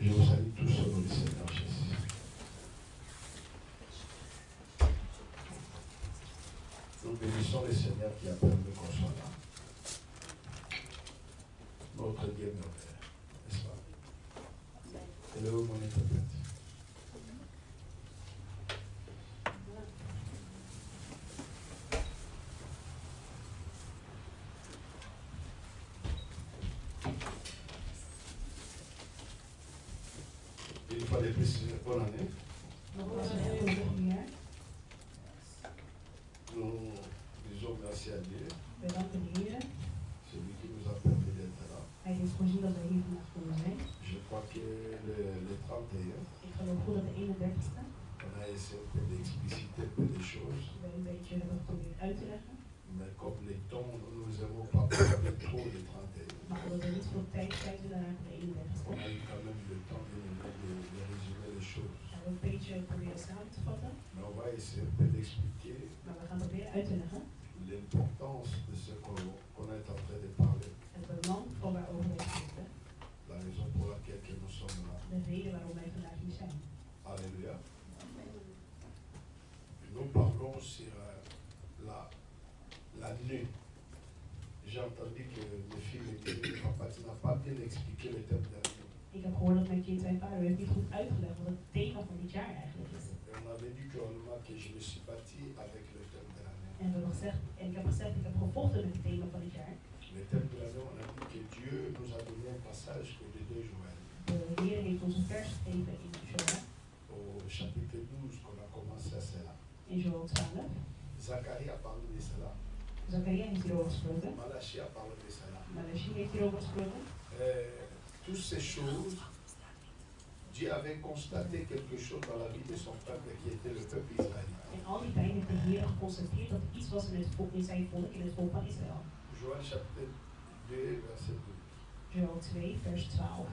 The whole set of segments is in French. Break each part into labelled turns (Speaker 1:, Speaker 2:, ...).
Speaker 1: Je vous salue tous au nom du Seigneur Jésus. Nous bénissons le Seigneur qui a permis qu'on soit là. Notre Dieu merveilleux, n'est-ce pas? Et le haut mon interprète. Une fois de plus, bonne année. Nous disons merci à Dieu. Celui qui nous a permis d'être là. Je crois que le 31, on a essayé un peu d'expliciter un peu des choses. Mais comme les temps, nous n'avons pas parlé trop de 31. On a eu quand même le temps de résumer les choses. Mais on va essayer un peu d'expliquer l'importance de ce qu'on est en train de parler. La raison pour laquelle nous sommes là. Alléluia. Nous parlons sur la nuit. J'ai entendu que mes filles me disaient, papa, tu n'as pas bien expliqué le thème de la nuit.
Speaker 2: Ik heb gehoord dat mijn kind zei, vader, u heeft niet goed uitgelegd wat het thema van dit jaar eigenlijk is.
Speaker 1: On avait dit que je me suis bâti avec le thème de l'année.
Speaker 2: En ik heb gezegd, ik heb gevochten met het thema van dit jaar.
Speaker 1: Le thème de l'année, on a dit que Dieu nous a donné un passage de 2 Joël.
Speaker 2: De Heer heeft ons een vers gegeven in Joël.
Speaker 1: Au chapitre 12 qu'on a commencé à cela.
Speaker 2: In Joël 12.
Speaker 1: Zacharie a parlé de cela.
Speaker 2: Zacharia heeft hierover gesproken.
Speaker 1: Malachie a parlé de cela.
Speaker 2: Malachie heeft hierover gesproken.
Speaker 1: Toutes ces choses, Dieu avait constaté quelque chose dans la vie de son peuple qui était le peuple israélien.
Speaker 2: En al die tijd heeft de Heer geconstateerd dat er iets was in zijn volk, in het volk van Israël.
Speaker 1: Joël chapitre 2, verset 12.
Speaker 2: Joël 2, vers 12.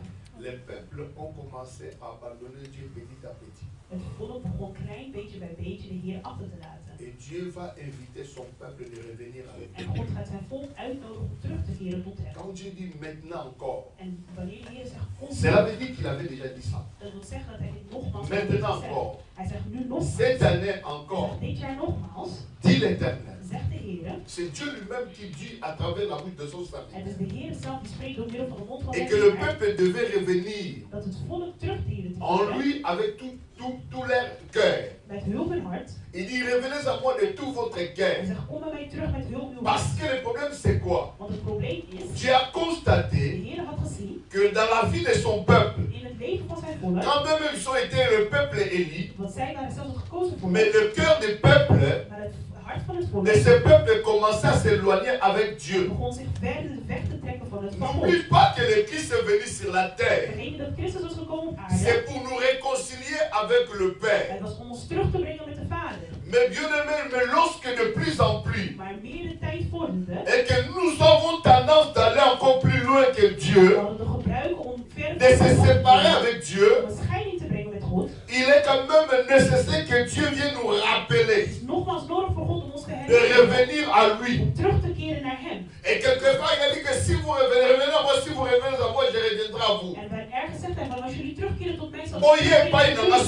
Speaker 1: Les peuples ont commencé à abandonner Dieu petit à petit.
Speaker 2: Het volk begon klein beetje bij beetje de Heer achter te laten.
Speaker 1: Et Dieu va inviter son peuple de revenir à lui.
Speaker 2: En God gaat zijn volk uitnodigen om terug te keren tot hem.
Speaker 1: Quand Dieu dit maintenant encore,
Speaker 2: En wanneer de Heer zegt
Speaker 1: cela veut dire qu'il avait déjà dit ça.
Speaker 2: Dat wil zeggen dat hij dit nogmaals
Speaker 1: Maintenant encore.
Speaker 2: Hij zegt nu nogmaals.
Speaker 1: Cette année encore.
Speaker 2: Dit jaar nogmaals.
Speaker 1: Dit l'Éternel.
Speaker 2: Zegt de Heer.
Speaker 1: C'est Dieu lui-même qui dit à travers la bouche de son serviteur.
Speaker 2: Het is de Heer zelf die spreekt door middel van de mond van
Speaker 1: Et que le peuple devait revenir
Speaker 2: dat het volk terugkeren
Speaker 1: en lui avec tout leur cœur.
Speaker 2: Met heel hun hart.
Speaker 1: Il dit revenez à moi de tout votre cœur.
Speaker 2: Hij zegt kom bij mij terug met heel uw hart.
Speaker 1: Parce que le problème c'est quoi?
Speaker 2: Want het probleem is.
Speaker 1: Dieu a constaté
Speaker 2: De Heer had gezien.
Speaker 1: Que dans la vie de son peuple.
Speaker 2: In het leven van zijn volk.
Speaker 1: Quand même ils ont été le peuple élu.
Speaker 2: Want zij waren zelfs het gekozen volk.
Speaker 1: Mais le cœur du peuple.
Speaker 2: Maar het hart van het volk.
Speaker 1: De ce peuple commençait à s'éloigner avec Dieu.
Speaker 2: Begon zich verder weg te trekken van het volk.
Speaker 1: N'oublie pas que le Christ est venu sur la terre.
Speaker 2: Vergeet dat Christus was gekomen op aarde.
Speaker 1: C'est pour nous réconcilier avec le Père.
Speaker 2: Het was om ons terug te brengen met de Vader.
Speaker 1: Mais bien aimé, mais lorsque de plus en plus.
Speaker 2: Maar meer de tijd vorderde.
Speaker 1: Et que nous avons tendance d'aller encore plus loin que Dieu.
Speaker 2: We hadden te gebruiken om verder
Speaker 1: de se séparer avec Dieu.
Speaker 2: Om een scheiding te brengen met God.
Speaker 1: Il est quand même nécessaire que Dieu vienne nous rappeler.
Speaker 2: Het is nogmaals nodig voor God om ons te
Speaker 1: de revenir à lui.
Speaker 2: Om terug te keren naar hem.
Speaker 1: Et quelque part, il a dit que si vous revenez à moi, si vous revenez à moi, je reviendrai à vous.
Speaker 2: En bij ergens zegt hij, maar als jullie terugkeren tot mij, zal
Speaker 1: ik terugkeren bij
Speaker 2: jullie. Als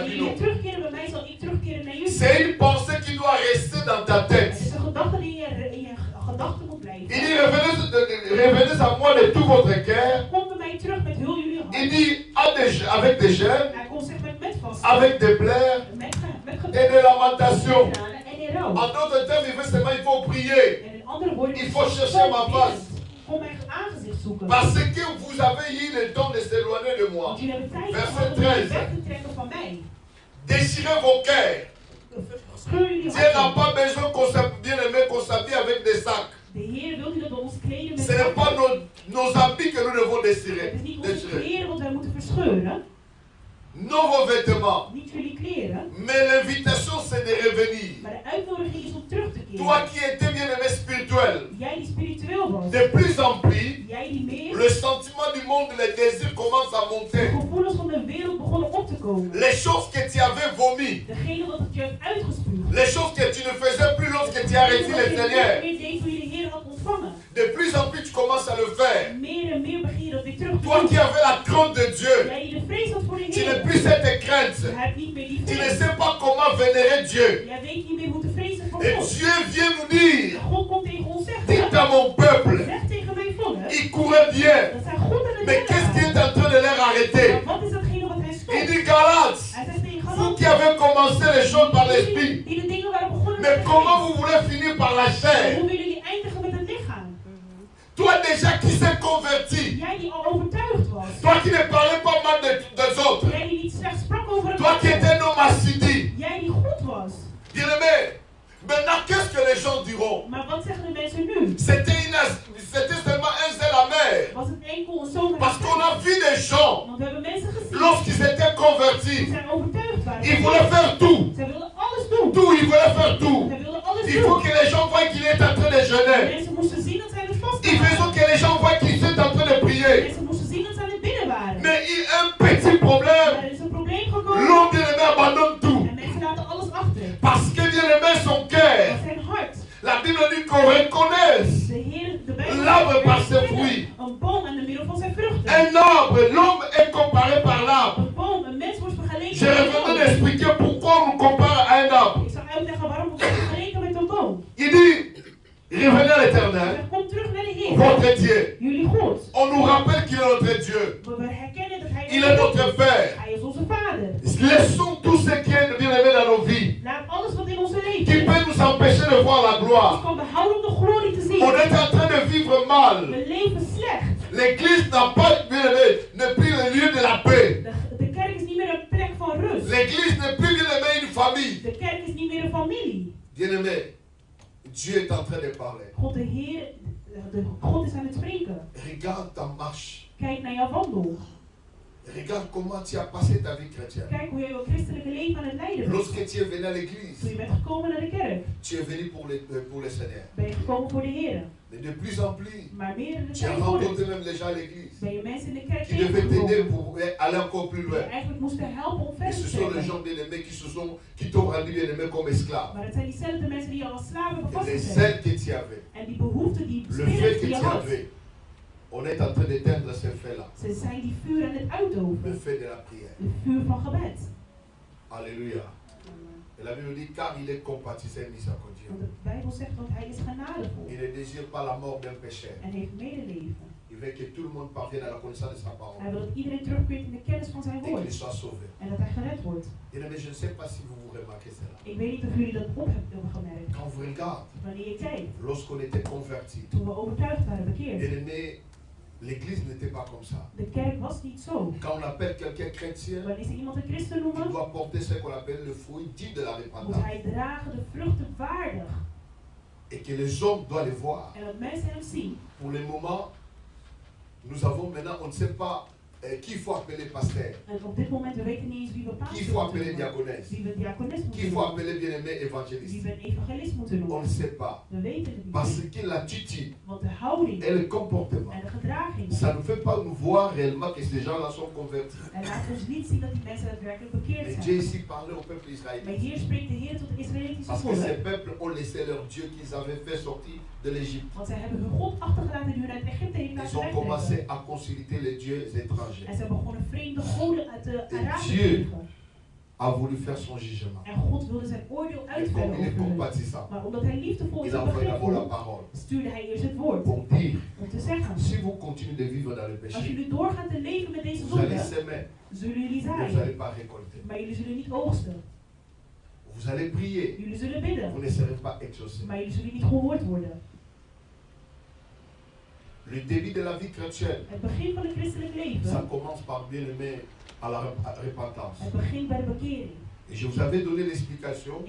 Speaker 2: jullie terugkeren bij mij, zal ik terugkeren naar jullie.
Speaker 1: C'est une pensée qui doit rester dans ta tête.
Speaker 2: Het is een gedachte die in je gedachten moet blijven.
Speaker 1: Il dit revenez à moi de tout votre cœur.
Speaker 2: Kom bij mij terug met heel jullie hart.
Speaker 1: Il dit avec des jeûnes,
Speaker 2: hij kon zeggen met vasten,
Speaker 1: avec des pleurs et de lamentation. En d'autres termes, il faut prier. Il faut chercher ma face. Parce que vous avez eu le temps de s'éloigner de moi. Verset 13. Déchirez vos cœurs. Dieu n'a pas besoin qu'on s'habille avec des sacs. Ce n'est pas nos habits que nous devons déchirer. Non vos vêtements. Mais l'invitation c'est de revenir. Toi qui étais bien aimé spirituel. De plus en plus, le sentiment du monde, les désirs commencent à monter. Les choses que tu avais vomies. Les choses que tu ne faisais plus lorsque tu as reçu le Seigneur. De plus en plus tu commences à le faire. Toi qui avais Tu ne sais pas comment vénérer Dieu. Et Dieu vient nous dire, dites à mon peuple, il courait bien. Mais qu'est-ce qui est en train de les arrêter? Il dit, Galates, vous qui avez commencé les choses par l'esprit, mais comment vous voulez finir par la chair? Toi déjà qui s'est converti, toi qui ne parlais pas mal des autres, toi qui étais un homme assidu, bien-aimé, maintenant qu'est-ce que les gens diront? C'était seulement un zèle amer. Parce qu'on a vu des gens, lorsqu'ils étaient convertis, ils voulaient faire tout. Tout, ils voulaient faire tout. Il faut que les gens voient qu'il est en train de jeûner. Il faut que les gens voient qu'il est en train de prier. Mais il y a un petit problème. L'homme bien-aimé abandonne tout. Parce que bien-aimé son cœur. La Bible dit qu'on reconnaisse l'arbre par ses fruits. Un arbre, l'homme est comparé par l'arbre. Je reviendrai d'expliquer pourquoi on nous compare à un arbre. Il dit, revenez à l'Éternel, votre Dieu. On nous rappelle qu'il est notre Dieu. Il est notre Père. Laissons tout ce qui est bien-aimé dans nos vies, qui peut nous empêcher de voir la gloire. On est en train de vivre mal. L'église n'a pas, bien-aimé, n'est plus le lieu de la paix. L'église n'est plus, bien-aimé, une famille. Bien-aimé, Dieu est en train de parler. Regarde ta marche. Regarde comment tu as passé ta vie chrétienne. Lorsque tu es venu à l'église, tu es venu pour le Seigneur. Mais de plus en plus, tu as rencontré même les gens à l'église qui devaient t'aider pour aller encore plus loin. Et ce sont les gens bien-aimés qui t'ont rendu bien-aimé comme esclave. Et les zèles que tu avais, le fait que tu avais, on est en train d'éteindre ces faits-là. Le fait de la prière. Alléluia. Et la Bible dit, car il est compatissant et miséricordieux. Il ne désire pas la mort d'un pécheur. Il veut que tout le monde parvienne à la connaissance de sa parole. Et qu'il soit sauvé. Mais je ne sais pas si vous remarquez cela. Quand vous regardez, lorsqu'on était converti, l'église n'était pas comme ça. Quand on appelle quelqu'un chrétien, il doit porter ce qu'on appelle le fruit dit de la repentance. Et que les hommes doivent le voir. Pour le moment, nous avons maintenant, on ne sait pas qui il faut appeler pasteur, qui il faut appeler diaconesse, qui il faut appeler bien-aimé évangéliste. On ne sait pas. Parce que l'attitude et le comportement, ça ne fait pas nous voir réellement que ces gens-là sont convertis. Mais Dieu ici parlait au peuple israélien. Parce que ces peuples ont laissé leur Dieu qu'ils avaient fait sortir de l'Égypte. Ils ont commencé à consulter les dieux étrangers. Et Dieu a voulu faire son jugement. Et comme il est compatissant, il a envoyé d'abord la parole pour dire, si vous continuez de vivre dans le péché, vous allez s'aimer, mais vous n'allez pas récolter. Vous allez prier, vous ne serez pas exaucés. Le début de la vie chrétienne, ça commence par bien-aimé à la repentance. Et je vous avais donné l'explication.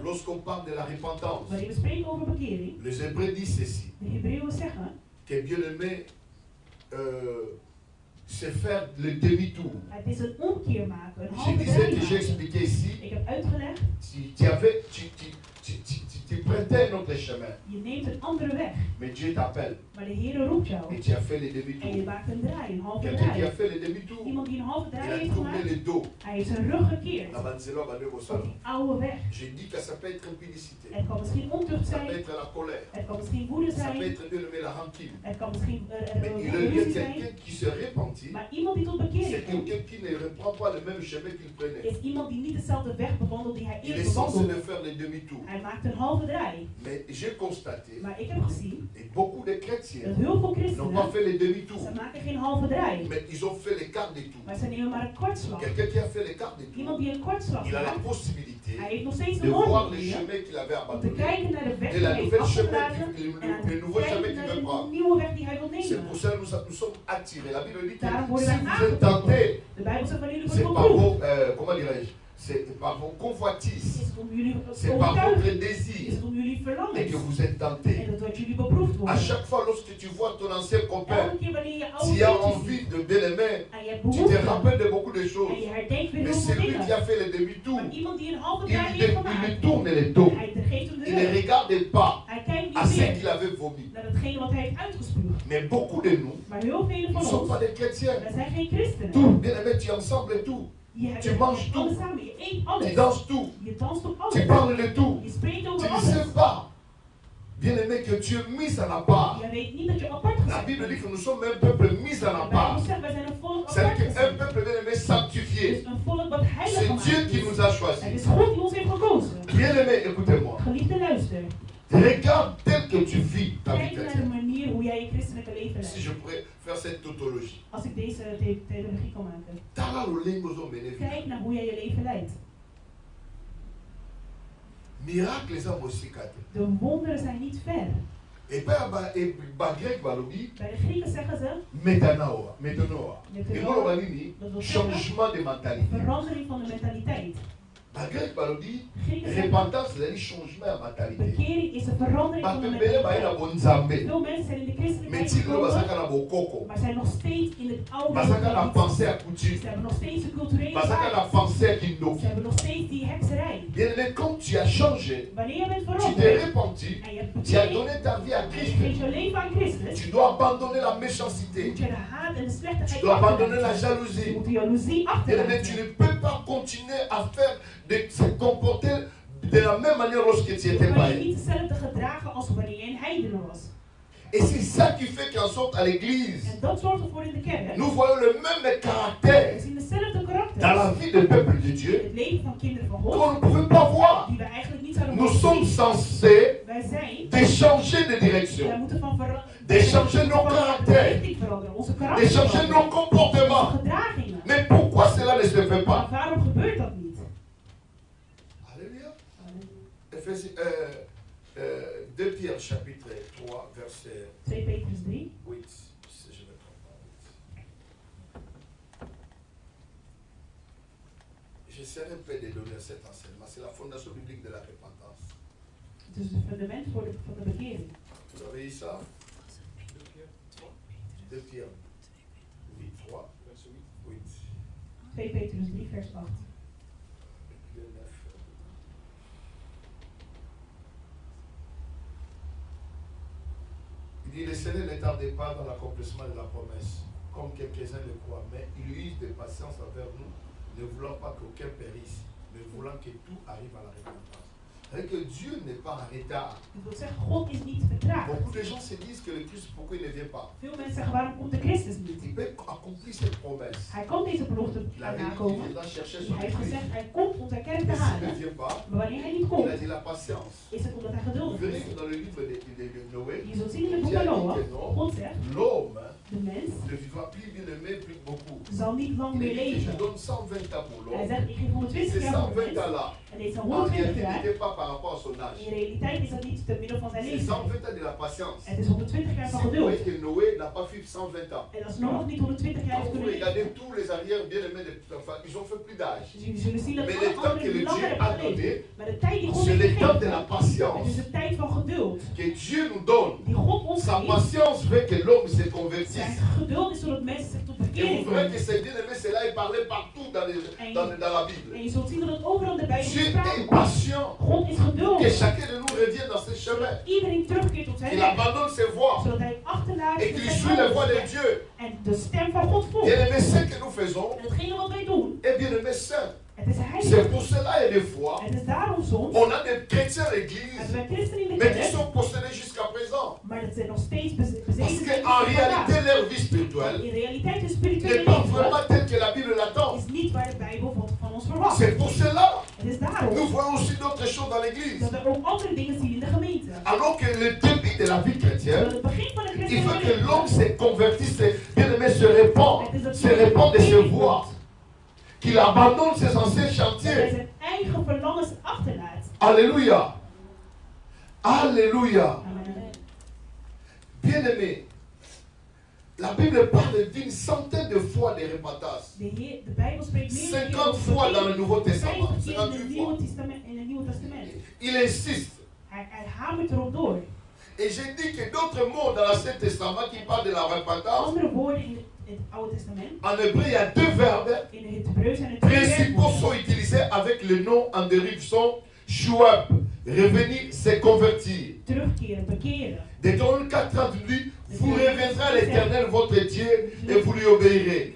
Speaker 1: Lorsqu'on parle de la repentance, les Hébreux disent ceci, que bien-aimé, c'est faire le demi-tour. Je disais que j'ai expliqué ici, Tu prêtais un autre chemin.
Speaker 2: Je neemt een andere weg.
Speaker 1: Mais Dieu t'appelle.
Speaker 2: Maar de Heer roept jou.
Speaker 1: Et tu as fait les
Speaker 2: En je
Speaker 1: demi-tours.
Speaker 2: maakt een draai, een halve
Speaker 1: Quelqu'un qui a
Speaker 2: draai.
Speaker 1: fait les demi-tours.
Speaker 2: Iemand die een halve
Speaker 1: Il
Speaker 2: draai
Speaker 1: a
Speaker 2: heeft
Speaker 1: tourné
Speaker 2: gemaakt.
Speaker 1: le dos.
Speaker 2: Hij heeft zijn rug gekeerd.
Speaker 1: La Banzelo va devoir
Speaker 2: Op
Speaker 1: ça.
Speaker 2: die oude weg.
Speaker 1: Je dis que ça peut être impudicité.
Speaker 2: Het kan misschien ontucht
Speaker 1: Ça peut
Speaker 2: zijn.
Speaker 1: être la colère.
Speaker 2: Het kan misschien woede
Speaker 1: Ça peut
Speaker 2: zijn.
Speaker 1: être élevé la rancune.
Speaker 2: Het kan misschien
Speaker 1: Mais il y a
Speaker 2: ruzie zijn.
Speaker 1: quelqu'un qui se repentit.
Speaker 2: Maar iemand die tot
Speaker 1: C'est
Speaker 2: bekering komt,
Speaker 1: quelqu'un qui ne reprend pas le même chemin qu'il prenait.
Speaker 2: is iemand die niet dezelfde weg bewandelt die hij
Speaker 1: Il est
Speaker 2: eerst
Speaker 1: censé
Speaker 2: bewandelde.
Speaker 1: de faire les demi-tours.
Speaker 2: Hij maakt een halve draai.
Speaker 1: Mais j'ai constaté,
Speaker 2: Maar ik heb gezien
Speaker 1: et beaucoup de
Speaker 2: dat
Speaker 1: chrétiens
Speaker 2: heel veel
Speaker 1: n'ont pas
Speaker 2: christenen,
Speaker 1: fait les demi-tours,
Speaker 2: ze maken geen halve draai.
Speaker 1: mais ils ont fait les quarts des tours.
Speaker 2: Maar ze nemen maar een kwartslag.
Speaker 1: Quelqu'un qui a fait les quarts des
Speaker 2: Iemand
Speaker 1: tours,
Speaker 2: die een kwartslag
Speaker 1: il a la
Speaker 2: maakt,
Speaker 1: possibilité
Speaker 2: hij heeft nog steeds
Speaker 1: de
Speaker 2: de
Speaker 1: voir les
Speaker 2: mogelijkheden
Speaker 1: chemins qu'il avait
Speaker 2: om te
Speaker 1: abandonnés
Speaker 2: kijken naar de weg
Speaker 1: et
Speaker 2: die
Speaker 1: la
Speaker 2: hij heeft
Speaker 1: nouvelle chemin,
Speaker 2: afgelaten en
Speaker 1: le nouveau chemin
Speaker 2: kijken
Speaker 1: qu'il
Speaker 2: naar
Speaker 1: veut
Speaker 2: de
Speaker 1: prendre.
Speaker 2: nieuwe weg die hij wil
Speaker 1: C'est
Speaker 2: nemen.
Speaker 1: pour ça que nous sommes attirés. La Bible dit que
Speaker 2: Daarom
Speaker 1: si
Speaker 2: worden wij
Speaker 1: vous êtes
Speaker 2: aangetrokken.
Speaker 1: tentés,
Speaker 2: De Bijbel zegt wanneer jullie
Speaker 1: c'est
Speaker 2: worden
Speaker 1: par
Speaker 2: beproefd,
Speaker 1: vos, comment dirais-je, c'est par vos convoitises,
Speaker 2: is het om jullie
Speaker 1: c'est par votre
Speaker 2: overtuiging, is
Speaker 1: désir
Speaker 2: het om jullie
Speaker 1: et
Speaker 2: verlangens.
Speaker 1: que vous êtes tentés.
Speaker 2: En dat jullie beproefd
Speaker 1: À
Speaker 2: worden.
Speaker 1: chaque fois lorsque tu vois ton ancien copain,
Speaker 2: Elke keer wanneer je
Speaker 1: tu
Speaker 2: oude
Speaker 1: as
Speaker 2: vriendjes
Speaker 1: envie
Speaker 2: ziet
Speaker 1: de bien aimer,
Speaker 2: en je hebt
Speaker 1: tu te
Speaker 2: behoefte
Speaker 1: rappelles de beaucoup de
Speaker 2: en
Speaker 1: choses.
Speaker 2: je herdenkt weer
Speaker 1: Mais
Speaker 2: heel veel
Speaker 1: celui qui
Speaker 2: dingen.
Speaker 1: a fait les demi-tours,
Speaker 2: Maar iemand die een halve
Speaker 1: il,
Speaker 2: draai heeft
Speaker 1: il
Speaker 2: gemaakt,
Speaker 1: lui tourne les dos.
Speaker 2: hij geeft hem de
Speaker 1: Il ne
Speaker 2: rug.
Speaker 1: regarde pas
Speaker 2: Hij kijkt
Speaker 1: à
Speaker 2: niet
Speaker 1: ce
Speaker 2: meer
Speaker 1: qu'il avait vomi.
Speaker 2: naar hetgene wat hij heeft uitgespuugd.
Speaker 1: Mais beaucoup de nous,
Speaker 2: Maar heel velen
Speaker 1: nous
Speaker 2: van
Speaker 1: ne sommes
Speaker 2: ons,
Speaker 1: pas des chrétiens.
Speaker 2: wij zijn geen christenen.
Speaker 1: Tout, bien aimé, tu es ensemble et tout.
Speaker 2: Je hebt
Speaker 1: Tu manges
Speaker 2: alles
Speaker 1: tout.
Speaker 2: samen, je eet
Speaker 1: Tu
Speaker 2: alles.
Speaker 1: danses tout.
Speaker 2: Je danst op
Speaker 1: Tu
Speaker 2: alles.
Speaker 1: parles de tout.
Speaker 2: Je spreekt
Speaker 1: Tu
Speaker 2: over
Speaker 1: ne
Speaker 2: alles.
Speaker 1: sais pas, bien aimé, que tu es mis à la part.
Speaker 2: Je weet niet dat je apart
Speaker 1: La
Speaker 2: gezet
Speaker 1: Bible dit
Speaker 2: bent.
Speaker 1: que nous sommes un peuple mis à la
Speaker 2: De Bijbel
Speaker 1: part.
Speaker 2: zegt wij zijn een volk apart
Speaker 1: C'est-à-dire qu'un
Speaker 2: gezet.
Speaker 1: peuple, bien aimé, sanctifié.
Speaker 2: Dus een volk wat heilig
Speaker 1: C'est
Speaker 2: gemaakt
Speaker 1: Dieu qui
Speaker 2: is.
Speaker 1: nous a
Speaker 2: Het
Speaker 1: choisis.
Speaker 2: is God die ons heeft gekozen.
Speaker 1: Bien aimé, écoutez-moi.
Speaker 2: Geliefde luister.
Speaker 1: Regarde tel que tu vis ta vie
Speaker 2: Kijk naar de
Speaker 1: chrétienne.
Speaker 2: manier hoe jij je christelijke leven
Speaker 1: Si
Speaker 2: leidt.
Speaker 1: je pourrais faire cette tautologie.
Speaker 2: Als ik deze theologie kan maken.
Speaker 1: Tala lolengo zo mene vi.
Speaker 2: Kijk naar hoe jij je leven leidt.
Speaker 1: Miracles eza mosika te.
Speaker 2: De wonderen zijn niet ver.
Speaker 1: Et ba grec balobi
Speaker 2: Bij de Grieken zeggen ze
Speaker 1: metanoa.
Speaker 2: Metanoa.
Speaker 1: Engolo banini
Speaker 2: Dat wil zeggen,
Speaker 1: changement de mentalité.
Speaker 2: verandering van de mentaliteit.
Speaker 1: Ba grec balobi
Speaker 2: Grieken zeggen
Speaker 1: repentance ezali changement ya mentalité.
Speaker 2: bekering is een verandering van de
Speaker 1: Bato ebele baye na
Speaker 2: mentaliteit.
Speaker 1: bonzambe.
Speaker 2: Veel mensen zijn in de christelijkheid
Speaker 1: Mais tikelo
Speaker 2: gekomen,
Speaker 1: bazaka na bokoko.
Speaker 2: maar zijn nog steeds in het oude
Speaker 1: Bazaka na
Speaker 2: traditie.
Speaker 1: pensée ya coutume.
Speaker 2: Ze hebben nog steeds de culturele
Speaker 1: Bazaka na
Speaker 2: waarden.
Speaker 1: pensée ya
Speaker 2: Ze
Speaker 1: kindoki.
Speaker 2: hebben nog steeds die hekserij.
Speaker 1: Bien aimé, quand tu as changé,
Speaker 2: Wanneer je bent
Speaker 1: tu t'es
Speaker 2: veranderd
Speaker 1: repenti,
Speaker 2: en je hebt
Speaker 1: tu as
Speaker 2: bekering
Speaker 1: donné ta vie à
Speaker 2: en je
Speaker 1: Christ.
Speaker 2: geeft je leven aan Christus,
Speaker 1: Tu dois abandonner la
Speaker 2: moet
Speaker 1: méchanceté.
Speaker 2: je de haat en de
Speaker 1: Tu
Speaker 2: slechtigheid
Speaker 1: dois abandonner la
Speaker 2: achterlaten. Je
Speaker 1: jalousie.
Speaker 2: moet de jaloezie
Speaker 1: Bien aimé, tu
Speaker 2: achterlaten.
Speaker 1: ne peux pas continuer à faire de se comporter de la même manière lorsque tu
Speaker 2: Je
Speaker 1: étais
Speaker 2: kan je
Speaker 1: païen.
Speaker 2: niet hetzelfde gedragen als wanneer je een heidene was.
Speaker 1: Et c'est ça qui fait qu'en sorte à l'église,
Speaker 2: En dat zorgt ervoor in de kerk.
Speaker 1: nous voyons le même
Speaker 2: We
Speaker 1: caractère
Speaker 2: zien dezelfde
Speaker 1: dans la
Speaker 2: karakter
Speaker 1: vie du peuple de
Speaker 2: in
Speaker 1: Dieu
Speaker 2: het leven van kinderen van God,
Speaker 1: qu'on ne pouvait pas voir.
Speaker 2: die we eigenlijk niet zouden
Speaker 1: Nous
Speaker 2: mogen
Speaker 1: sommes
Speaker 2: zien.
Speaker 1: censés
Speaker 2: Wij zijn,
Speaker 1: d'échanger de
Speaker 2: wij
Speaker 1: direction,
Speaker 2: moeten van
Speaker 1: d'échanger nos caractères,
Speaker 2: richting veranderen, onze karakter
Speaker 1: d'échanger nos
Speaker 2: veranderen, onze
Speaker 1: comportements.
Speaker 2: gedragingen.
Speaker 1: Mais pourquoi cela ne se fait
Speaker 2: Maar
Speaker 1: pas?
Speaker 2: waarom gebeurt dat niet?
Speaker 1: Alléluia. 2 Pierre chapitre 3 verset
Speaker 2: 2 Petrus 3.
Speaker 1: 8, si je me trompe pas. J'essaierai un peu de donner cet enseignement. C'est la fondation biblique de la repentance.
Speaker 2: Het is het fundament van de bekering.
Speaker 1: Vous avez eu ça? 2 Pierre 8, 3, verset 8.
Speaker 2: 2 Petrus 3 vers 8.
Speaker 1: Il dit, le Seigneur ne tardait pas dans l'accomplissement de la promesse, comme quelques-uns le croient, mais il use de patience envers nous, ne voulant pas qu'aucun périsse, mais voulant que tout arrive à la repentance. C'est que Dieu n'est pas en retard.
Speaker 2: Dat wil zeggen, God is niet vertraagd.
Speaker 1: Beaucoup de gens se disent que le Christ, pourquoi il ne vient pas?
Speaker 2: Veel mensen zeggen, waarom komt de Christus niet?
Speaker 1: Il peut accomplir cette promesse.
Speaker 2: Hij kan deze belofte
Speaker 1: Il avait dit qu'il
Speaker 2: nakomen.
Speaker 1: viendra chercher son
Speaker 2: Hij heeft
Speaker 1: Christ.
Speaker 2: gezegd, hij komt om zijn kerk te
Speaker 1: Mais s'il ne
Speaker 2: halen.
Speaker 1: vient pas,
Speaker 2: Maar wanneer hij niet
Speaker 1: il a
Speaker 2: komt,
Speaker 1: dit la patience.
Speaker 2: is het omdat hij
Speaker 1: Vous
Speaker 2: geduldig
Speaker 1: verrez
Speaker 2: is.
Speaker 1: que dans le livre de Noé,
Speaker 2: Je zult zien in het boek
Speaker 1: Dieu a
Speaker 2: van
Speaker 1: dit
Speaker 2: Noach,
Speaker 1: que non,
Speaker 2: God zegt,
Speaker 1: l'homme
Speaker 2: de mens
Speaker 1: ne vivra plus bien aimé, plus beaucoup.
Speaker 2: zal niet lang
Speaker 1: Il
Speaker 2: meer
Speaker 1: dit que je
Speaker 2: leven.
Speaker 1: donne 120 ans pour
Speaker 2: Hij
Speaker 1: l'homme.
Speaker 2: zegt, ik geef 120
Speaker 1: Ces
Speaker 2: jaar voor de
Speaker 1: 120
Speaker 2: mens.
Speaker 1: ans-là,
Speaker 2: En deze
Speaker 1: en
Speaker 2: 120
Speaker 1: réalité,
Speaker 2: jaar,
Speaker 1: n'était pas par rapport à son âge.
Speaker 2: in realiteit is dat niet te middel van zijn
Speaker 1: C'est
Speaker 2: leven.
Speaker 1: 120 ans de la patience.
Speaker 2: Het is 120 jaar
Speaker 1: Si
Speaker 2: van
Speaker 1: vous
Speaker 2: geduld.
Speaker 1: voyez que Noé n'a pas vécu 120 ans.
Speaker 2: En als Noach niet 120 jaar
Speaker 1: Quand
Speaker 2: heeft
Speaker 1: vous
Speaker 2: kunnen
Speaker 1: regardez
Speaker 2: leven,
Speaker 1: tous les arrières bien-aimés, enfin, ils ont fait plus d'âge.
Speaker 2: dus jullie zullen zien dat
Speaker 1: Mais
Speaker 2: alle
Speaker 1: le temps que
Speaker 2: anderen
Speaker 1: le
Speaker 2: langer
Speaker 1: Dieu
Speaker 2: hebben
Speaker 1: a
Speaker 2: geleefd.
Speaker 1: donné,
Speaker 2: Maar de tijd die God
Speaker 1: c'est
Speaker 2: heeft
Speaker 1: le temps de la
Speaker 2: gegeven, het
Speaker 1: patience
Speaker 2: is de tijd van geduld.
Speaker 1: que Dieu nous donne.
Speaker 2: Die God ons
Speaker 1: Sa
Speaker 2: geeft.
Speaker 1: patience veut que l'homme se
Speaker 2: Zijn
Speaker 1: convertisse.
Speaker 2: geduld is zodat mensen zich tot
Speaker 1: Et vous
Speaker 2: bekering
Speaker 1: verrez
Speaker 2: komen.
Speaker 1: que ces bien-aimés, cela est parlé partout dans la Bible.
Speaker 2: En je zult zien dat het overal in de Bijbel
Speaker 1: Dieu
Speaker 2: sprake
Speaker 1: est
Speaker 2: komt.
Speaker 1: patient
Speaker 2: God is
Speaker 1: que
Speaker 2: geduldig.
Speaker 1: chacun de nous revienne et qu'il suit la voix de Dieu. Bien aimé, ce que nous faisons est bien aimé saint. C'est pour cela et des fois, on a des chrétiens à l'église, mais qui sont possédés jusqu'à présent. Parce qu'en réalité, leur vie spirituelle n'est pas vraiment telle que la Bible l'attend. C'est pour cela. Nous voyons aussi d'autres choses dans l'église. Alors que le début de la vie chrétienne, il faut que l'homme se convertisse, bien aimé, se répand de ses voies. Qu'il abandonne ses anciens chantiers. Alléluia. Alléluia. Bien aimé, la Bible parle d'une centaine de fois de repentance. 50 fois dans le Nouveau Testament. 58 fois. Il insiste. Et j'ai dit que d'autres mots dans l'Ancien Testament qui parlent de la repentance. En hébreu, il y a deux verbes principaux sont utilisés avec le nom en dérive sont shuab, revenir, c'est convertir. Deutéronome 4:38, vous reviendrez à l'Éternel votre Dieu et vous lui obéirez.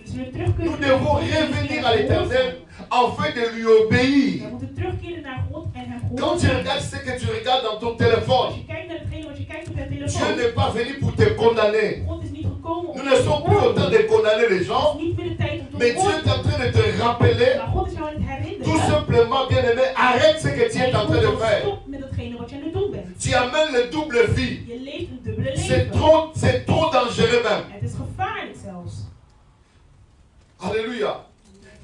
Speaker 1: Nous devons revenir à l'Éternel afin de lui obéir. Quand tu regardes ce que tu regardes dans ton téléphone, Dieu n'est pas venu pour te condamner. Nous ne sommes plus au temps de condamner les gens, mais Dieu est en train de te rappeler, tout simplement, bien aimé, arrête ce que tu es en train de faire. Tu amènes le double vie. C'est trop dangereux même. Alléluia.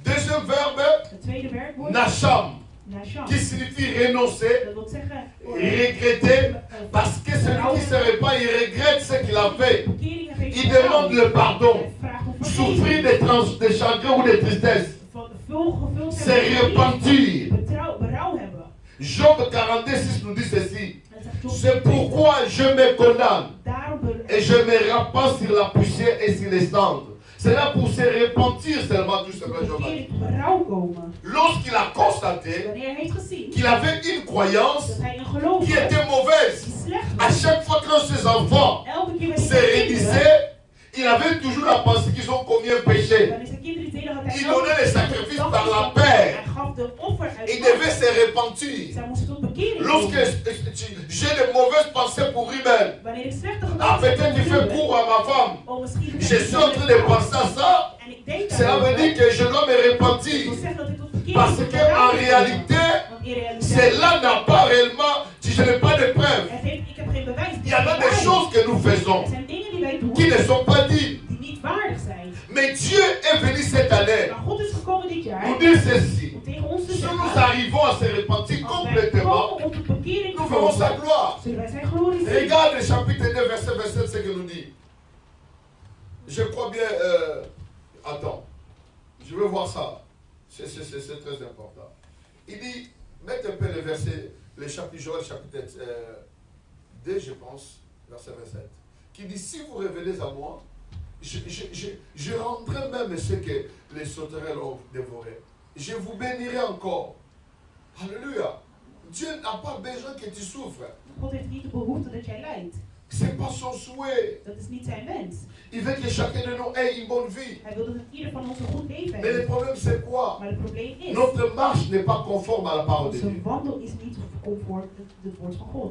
Speaker 1: Deuxième verbe, Nacham, qui signifie renoncer, regretter, parce que celui qui se répand, il regrette ce qu'il a fait. Il demande le pardon. Souffrir de chagrin ou de tristesse, c'est repentir. Job 42:6 nous dit ceci. C'est pourquoi je me condamne et je me répands sur la poussière et sur les cendres. C'est là pour se repentir seulement, tout simplement. Lorsqu'il a constaté qu'il avait une croyance qui était mauvaise, à chaque fois que ses enfants se réunissaient, il avait toujours la pensée qu'ils ont commis un péché. Il donnait les sacrifices par la paix. Il devait se repentir. Lorsque j'ai de mauvaises pensées pour lui-même, peut-être il fait cours à ma femme, je suis en train de penser à ça, cela veut dire que je dois me repentir. Parce qu'en réalité, cela n'a pas réellement, je n'ai pas de preuves. Il y en a des choses que nous faisons qui ne sont pas dites. Mais Dieu est venu cette année nous dire ceci. Si nous arrivons à se repentir complètement, nous verrons sa gloire. Regarde le chapitre 2, verset 27, ce que nous dit. Je crois bien... attends, je veux voir ça. C'est très important. Il dit, mettez un peu le verset, le chapitre Joël, chapitre 2, je pense, verset 27, qui dit, si vous revenez à moi, je rendrai même ce que les sauterelles ont dévoré. Je vous bénirai encore. Alléluia. Dieu n'a pas besoin que tu souffres. Ce n'est pas son souhait. Il veut que chacun de nous ait une bonne vie. Mais le problème c'est quoi? Notre marche n'est pas conforme à la parole de Dieu.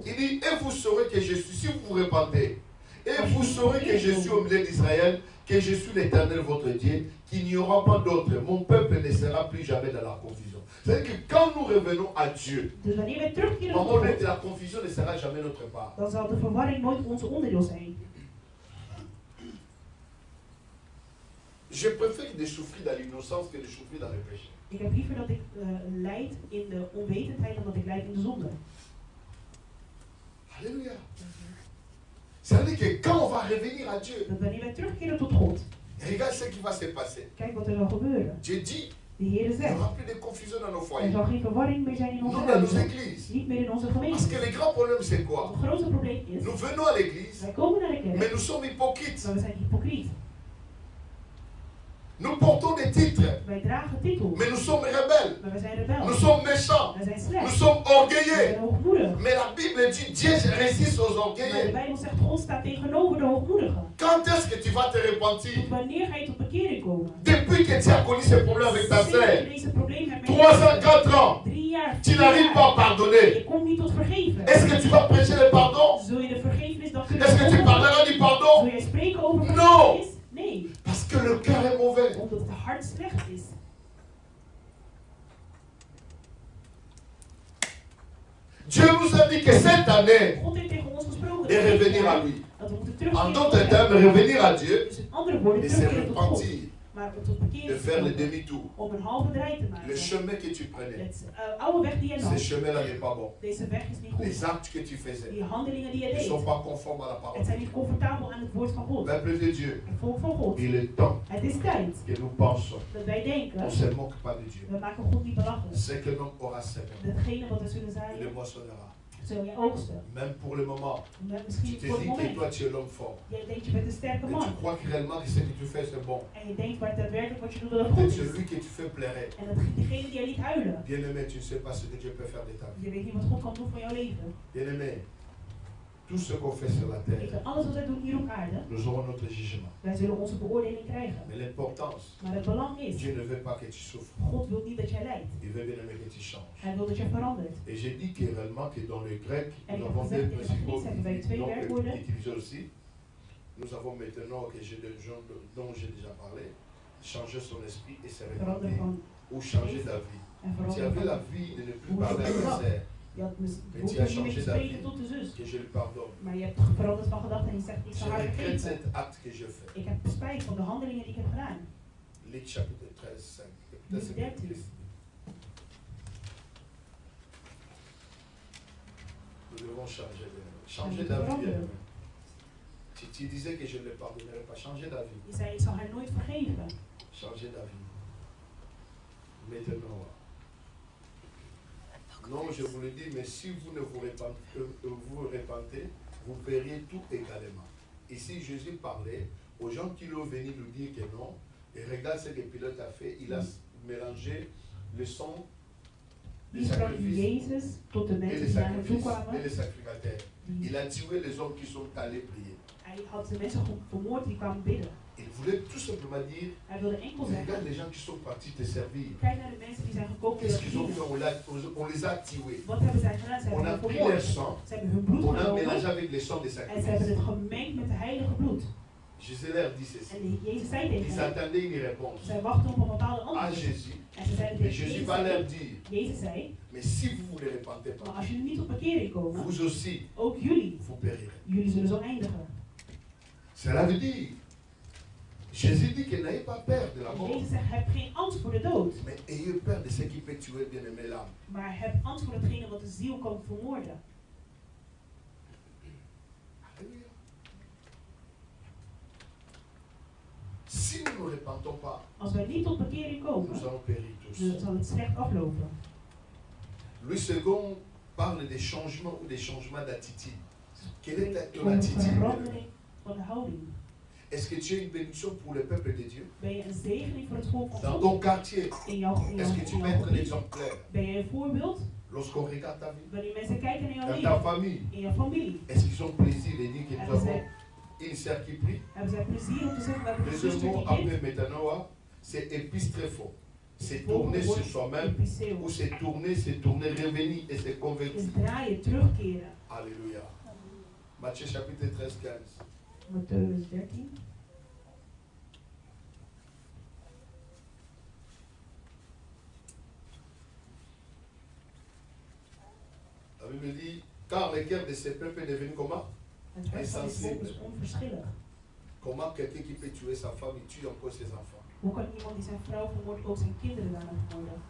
Speaker 1: Il dit, et vous saurez que je suis, si vous vous repentez, et vous saurez que je suis au milieu d'Israël, que je suis l'Éternel votre Dieu, qu'il n'y aura pas d'autre. Mon peuple ne sera plus jamais dans la confusion. C'est-à-dire que quand nous revenons à Dieu, la confusion ne sera jamais notre part. Je préfère de souffrir dans l'innocence que de souffrir dans le péché.
Speaker 2: Ik heb liever dat ik lijd in de onwetendheid dan dat ik lijd in de zonde.
Speaker 1: Alléluia. C'est-à-dire que quand on va revenir à Dieu, regarde ce qui va se passer. Dieu dit, il n'y aura plus de confusion dans nos foyers. Nous dans nos églises. Parce que le grand problème c'est quoi? Nous venons à l'église, mais nous sommes hypocrites. Nous portons des titres, mais nous sommes rebelles. Nous sommes méchants. Nous sommes orgueilleux. Mais la Bible dit Dieu résiste aux orgueilleux. Quand Quand est-ce que tu vas te repentir?
Speaker 2: Tot wanneer ga je tot bekering komen?
Speaker 1: Depuis que tu as connu ce problème avec ta
Speaker 2: Sinds je
Speaker 1: sœur,
Speaker 2: deze probleem hebt
Speaker 1: 3
Speaker 2: met
Speaker 1: ans, 4 ans,
Speaker 2: 3 jaar,
Speaker 1: tu n'arrives pas à pardonner.
Speaker 2: je komt niet tot vergeven.
Speaker 1: Est-ce que tu vas prêcher le pardon?
Speaker 2: Zul je de vergevenis dan kunnen
Speaker 1: Est-ce que tu
Speaker 2: openen?
Speaker 1: parleras du pardon?
Speaker 2: Zul jij spreken over
Speaker 1: Non.
Speaker 2: vergevenis? Nee,
Speaker 1: Parce que le cœur est mauvais.
Speaker 2: omdat het hart slecht is.
Speaker 1: Dieu nous a dit que cette année,
Speaker 2: God heeft tegen ons gesproken
Speaker 1: de revenir à lui.
Speaker 2: dat we moeten
Speaker 1: En
Speaker 2: terugkeren tot
Speaker 1: d'autres
Speaker 2: hem.
Speaker 1: termes, revenir à Dieu
Speaker 2: Dus in andere woorden,
Speaker 1: et se
Speaker 2: terugkeren tot God.
Speaker 1: repentir,
Speaker 2: Maar tot
Speaker 1: de
Speaker 2: bekering
Speaker 1: faire le
Speaker 2: komen,
Speaker 1: demi-tour.
Speaker 2: om een halve draai te maken.
Speaker 1: Le chemin que tu prenais,
Speaker 2: Het oude weg die je
Speaker 1: ce
Speaker 2: nam,
Speaker 1: chemin-là n'est pas bon.
Speaker 2: deze weg is niet goed.
Speaker 1: Les actes que tu faisais
Speaker 2: Die handelingen die je
Speaker 1: ne
Speaker 2: deed,
Speaker 1: sont pas conformes à la parole
Speaker 2: het zijn
Speaker 1: de
Speaker 2: niet
Speaker 1: Dieu.
Speaker 2: comfortabel aan het woord van God.
Speaker 1: Peuple de Dieu,
Speaker 2: Het volk van God.
Speaker 1: il est temps
Speaker 2: Het is tijd
Speaker 1: que nous pensions.
Speaker 2: dat wij denken,
Speaker 1: On ne se moque pas de Dieu.
Speaker 2: we maken God niet belachelijk.
Speaker 1: Ce que l'homme aura semé,
Speaker 2: Datgene wat we zullen
Speaker 1: il le
Speaker 2: zaaien,
Speaker 1: moissonnera.
Speaker 2: zul je oogsten.
Speaker 1: Même pour le moment,
Speaker 2: Met
Speaker 1: tu
Speaker 2: misschien
Speaker 1: te
Speaker 2: voor het
Speaker 1: dis que
Speaker 2: moment.
Speaker 1: toi tu es l'homme fort.
Speaker 2: Jij denkt je bent een sterke
Speaker 1: Et tu
Speaker 2: man.
Speaker 1: crois que réellement que ce que tu fais c'est bon.
Speaker 2: En je denkt waar daadwerkelijk wat je doet dat het
Speaker 1: Et
Speaker 2: goed is.
Speaker 1: celui que tu fais plairait.
Speaker 2: En dat degene die je liet huilen.
Speaker 1: Bien-aimé, tu ne sais pas ce que Dieu peut faire de ta vie.
Speaker 2: Je weet niet wat God kan doen van jouw leven.
Speaker 1: Bien-aimé, tout ce qu'on fait sur la
Speaker 2: Ik
Speaker 1: terre,
Speaker 2: weet, alles wat wij doen hier op aarde,
Speaker 1: nous aurons notre jugement.
Speaker 2: wij zullen onze beoordeling krijgen.
Speaker 1: Mais l'importance,
Speaker 2: Maar het belang is,
Speaker 1: Dieu ne veut pas que tu souffres.
Speaker 2: God wil niet dat jij lijdt.
Speaker 1: Il veut bien-aimé que tu changes.
Speaker 2: Hij wil dat je verandert.
Speaker 1: Et j'ai dit que réellement que dans le grec,
Speaker 2: En
Speaker 1: nous
Speaker 2: ik
Speaker 1: avons
Speaker 2: heb
Speaker 1: deux
Speaker 2: gezegd, in het
Speaker 1: principaux
Speaker 2: Grieks hebben wij twee werkwoorden.
Speaker 1: utilisés aussi. Nous avons maintenant, que j'ai des gens dont j'ai déjà parlé, changer son esprit et se
Speaker 2: Verander
Speaker 1: repentir
Speaker 2: van,
Speaker 1: ou changer d'avis.
Speaker 2: en
Speaker 1: Tu
Speaker 2: verander
Speaker 1: avais
Speaker 2: van.
Speaker 1: la vie de ne plus parler à ta sœur,
Speaker 2: Je had
Speaker 1: Mais
Speaker 2: hoeft
Speaker 1: tu as
Speaker 2: niet meer te
Speaker 1: changé d'avis.
Speaker 2: spreken tot de zus.
Speaker 1: que je lui pardonne.
Speaker 2: Maar je hebt veranderd van gedachten en je zegt, ik
Speaker 1: Je
Speaker 2: zal haar
Speaker 1: regrette
Speaker 2: vergeven.
Speaker 1: cet acte que je fais.
Speaker 2: Ik heb spijt van de handelingen die ik heb gedaan.
Speaker 1: Luc chapitre 13, 5. Et peut-être c'est
Speaker 2: Luc
Speaker 1: plus
Speaker 2: 13.
Speaker 1: triste. Nous devons changer d'avis. Changer d'avis, bien-aimé. Tu disais que je ne le pardonnerais pas. Changer d'avis.
Speaker 2: Je zei, ik zal haar nooit vergeven.
Speaker 1: Changer d'avis. Maintenant. Non, je vous le dis, mais si vous ne vous repentez, vous paieriez tout également. Ici, Jésus parlait aux gens qui l'ont venu lui dire que non. Et regarde ce que Pilate a fait. Il a mélangé le sang des
Speaker 2: Die sprak
Speaker 1: sacrifices
Speaker 2: Jezus tot de
Speaker 1: et
Speaker 2: mensen
Speaker 1: les
Speaker 2: die naar hem toe
Speaker 1: sacrifices et
Speaker 2: kwamen.
Speaker 1: les sacrificateurs. Il a tué les hommes qui sont allés prier.
Speaker 2: Hij had de mensen vermoord die kwamen bidden.
Speaker 1: Il voulait tout simplement dire,
Speaker 2: Hij wilde enkel
Speaker 1: regarde
Speaker 2: zeggen,
Speaker 1: les gens qui sont partis te servir.
Speaker 2: kijk naar de mensen die zijn gekomen.
Speaker 1: Qu'est-ce qu'ils ont fait? On les a tués.
Speaker 2: Wat hebben zij gedaan? Ze
Speaker 1: On
Speaker 2: hebben
Speaker 1: a
Speaker 2: hem
Speaker 1: pris leur
Speaker 2: vermoord.
Speaker 1: sang,
Speaker 2: Ze hebben hun bloed
Speaker 1: on a mélangé
Speaker 2: genomen
Speaker 1: avec le sang des
Speaker 2: en ze hebben
Speaker 1: sacrifices.
Speaker 2: het gemengd met het heilige bloed.
Speaker 1: Jésus leur dit ceci.
Speaker 2: En Jezus zei
Speaker 1: Ils
Speaker 2: tegen hen,
Speaker 1: attendaient une réponse
Speaker 2: zij wachten op een bepaalde
Speaker 1: à
Speaker 2: antwoord.
Speaker 1: Jésus.
Speaker 2: En ze zeiden
Speaker 1: Et
Speaker 2: tegen
Speaker 1: Jésus va leur
Speaker 2: Jezus,
Speaker 1: dire,
Speaker 2: Jezus zei,
Speaker 1: mais si vous ne vous repentez
Speaker 2: maar
Speaker 1: pas,
Speaker 2: als jullie niet tot bekering komen,
Speaker 1: vous aussi,
Speaker 2: ook jullie,
Speaker 1: vous périrez.
Speaker 2: jullie zullen zo eindigen.
Speaker 1: Cela veut dire, Jésus dit que n'ayez pas peur de la mort,
Speaker 2: Jezus zegt, heb geen angst voor de dood,
Speaker 1: mais ayez peur de ce qui peut tuer bien-aimé l'âme.
Speaker 2: maar heb angst voor datgene wat de ziel kan vermoorden.
Speaker 1: Alléluia. Si nous ne repentons pas,
Speaker 2: Als wij niet tot bekering
Speaker 1: nous
Speaker 2: komen,
Speaker 1: allons périr tous.
Speaker 2: dan zal het slecht aflopen.
Speaker 1: Louis II parle des changements ou des changements d'attitude. Quelle est ton
Speaker 2: Over
Speaker 1: attitude?
Speaker 2: verandering van de houding.
Speaker 1: Est-ce que tu es une bénédiction pour le peuple de Dieu?
Speaker 2: Ben je een zegening voor het volk van
Speaker 1: Dans
Speaker 2: God?
Speaker 1: ton quartier,
Speaker 2: In jouw
Speaker 1: est-ce que tu peux être un exemplaire?
Speaker 2: Ben je een voorbeeld?
Speaker 1: Lorsqu'on regarde ta vie,
Speaker 2: Wanneer mensen kijken naar jouw
Speaker 1: dans ta
Speaker 2: leven,
Speaker 1: famille,
Speaker 2: in jouw familie,
Speaker 1: est-ce qu'ils ont plaisir de dire que nous
Speaker 2: hebben
Speaker 1: avons
Speaker 2: zij,
Speaker 1: une sœur qui prie?
Speaker 2: hebben zij plezier om te zeggen dat we een
Speaker 1: Deuxième
Speaker 2: zuster
Speaker 1: mot,
Speaker 2: die bidt?
Speaker 1: après maintenant, c'est épistrépho. C'est tourner sur soi-même ou
Speaker 2: Epiceo.
Speaker 1: c'est tourner, revenir et se convertir.
Speaker 2: Is draaien, terugkeren.
Speaker 1: Alléluia. Matthieu chapitre 13, 15.
Speaker 2: Matthäus 13.
Speaker 1: La Bible dit, car le cœur de ces peuples est devenu comment?
Speaker 2: Het hart van dit volk is onverschillig.
Speaker 1: Comment quelqu'un qui peut tuer sa femme, il tue encore ses enfants?
Speaker 2: Hoe kan iemand die zijn vrouw vermoordt ook zijn kinderen daarna vermoorden?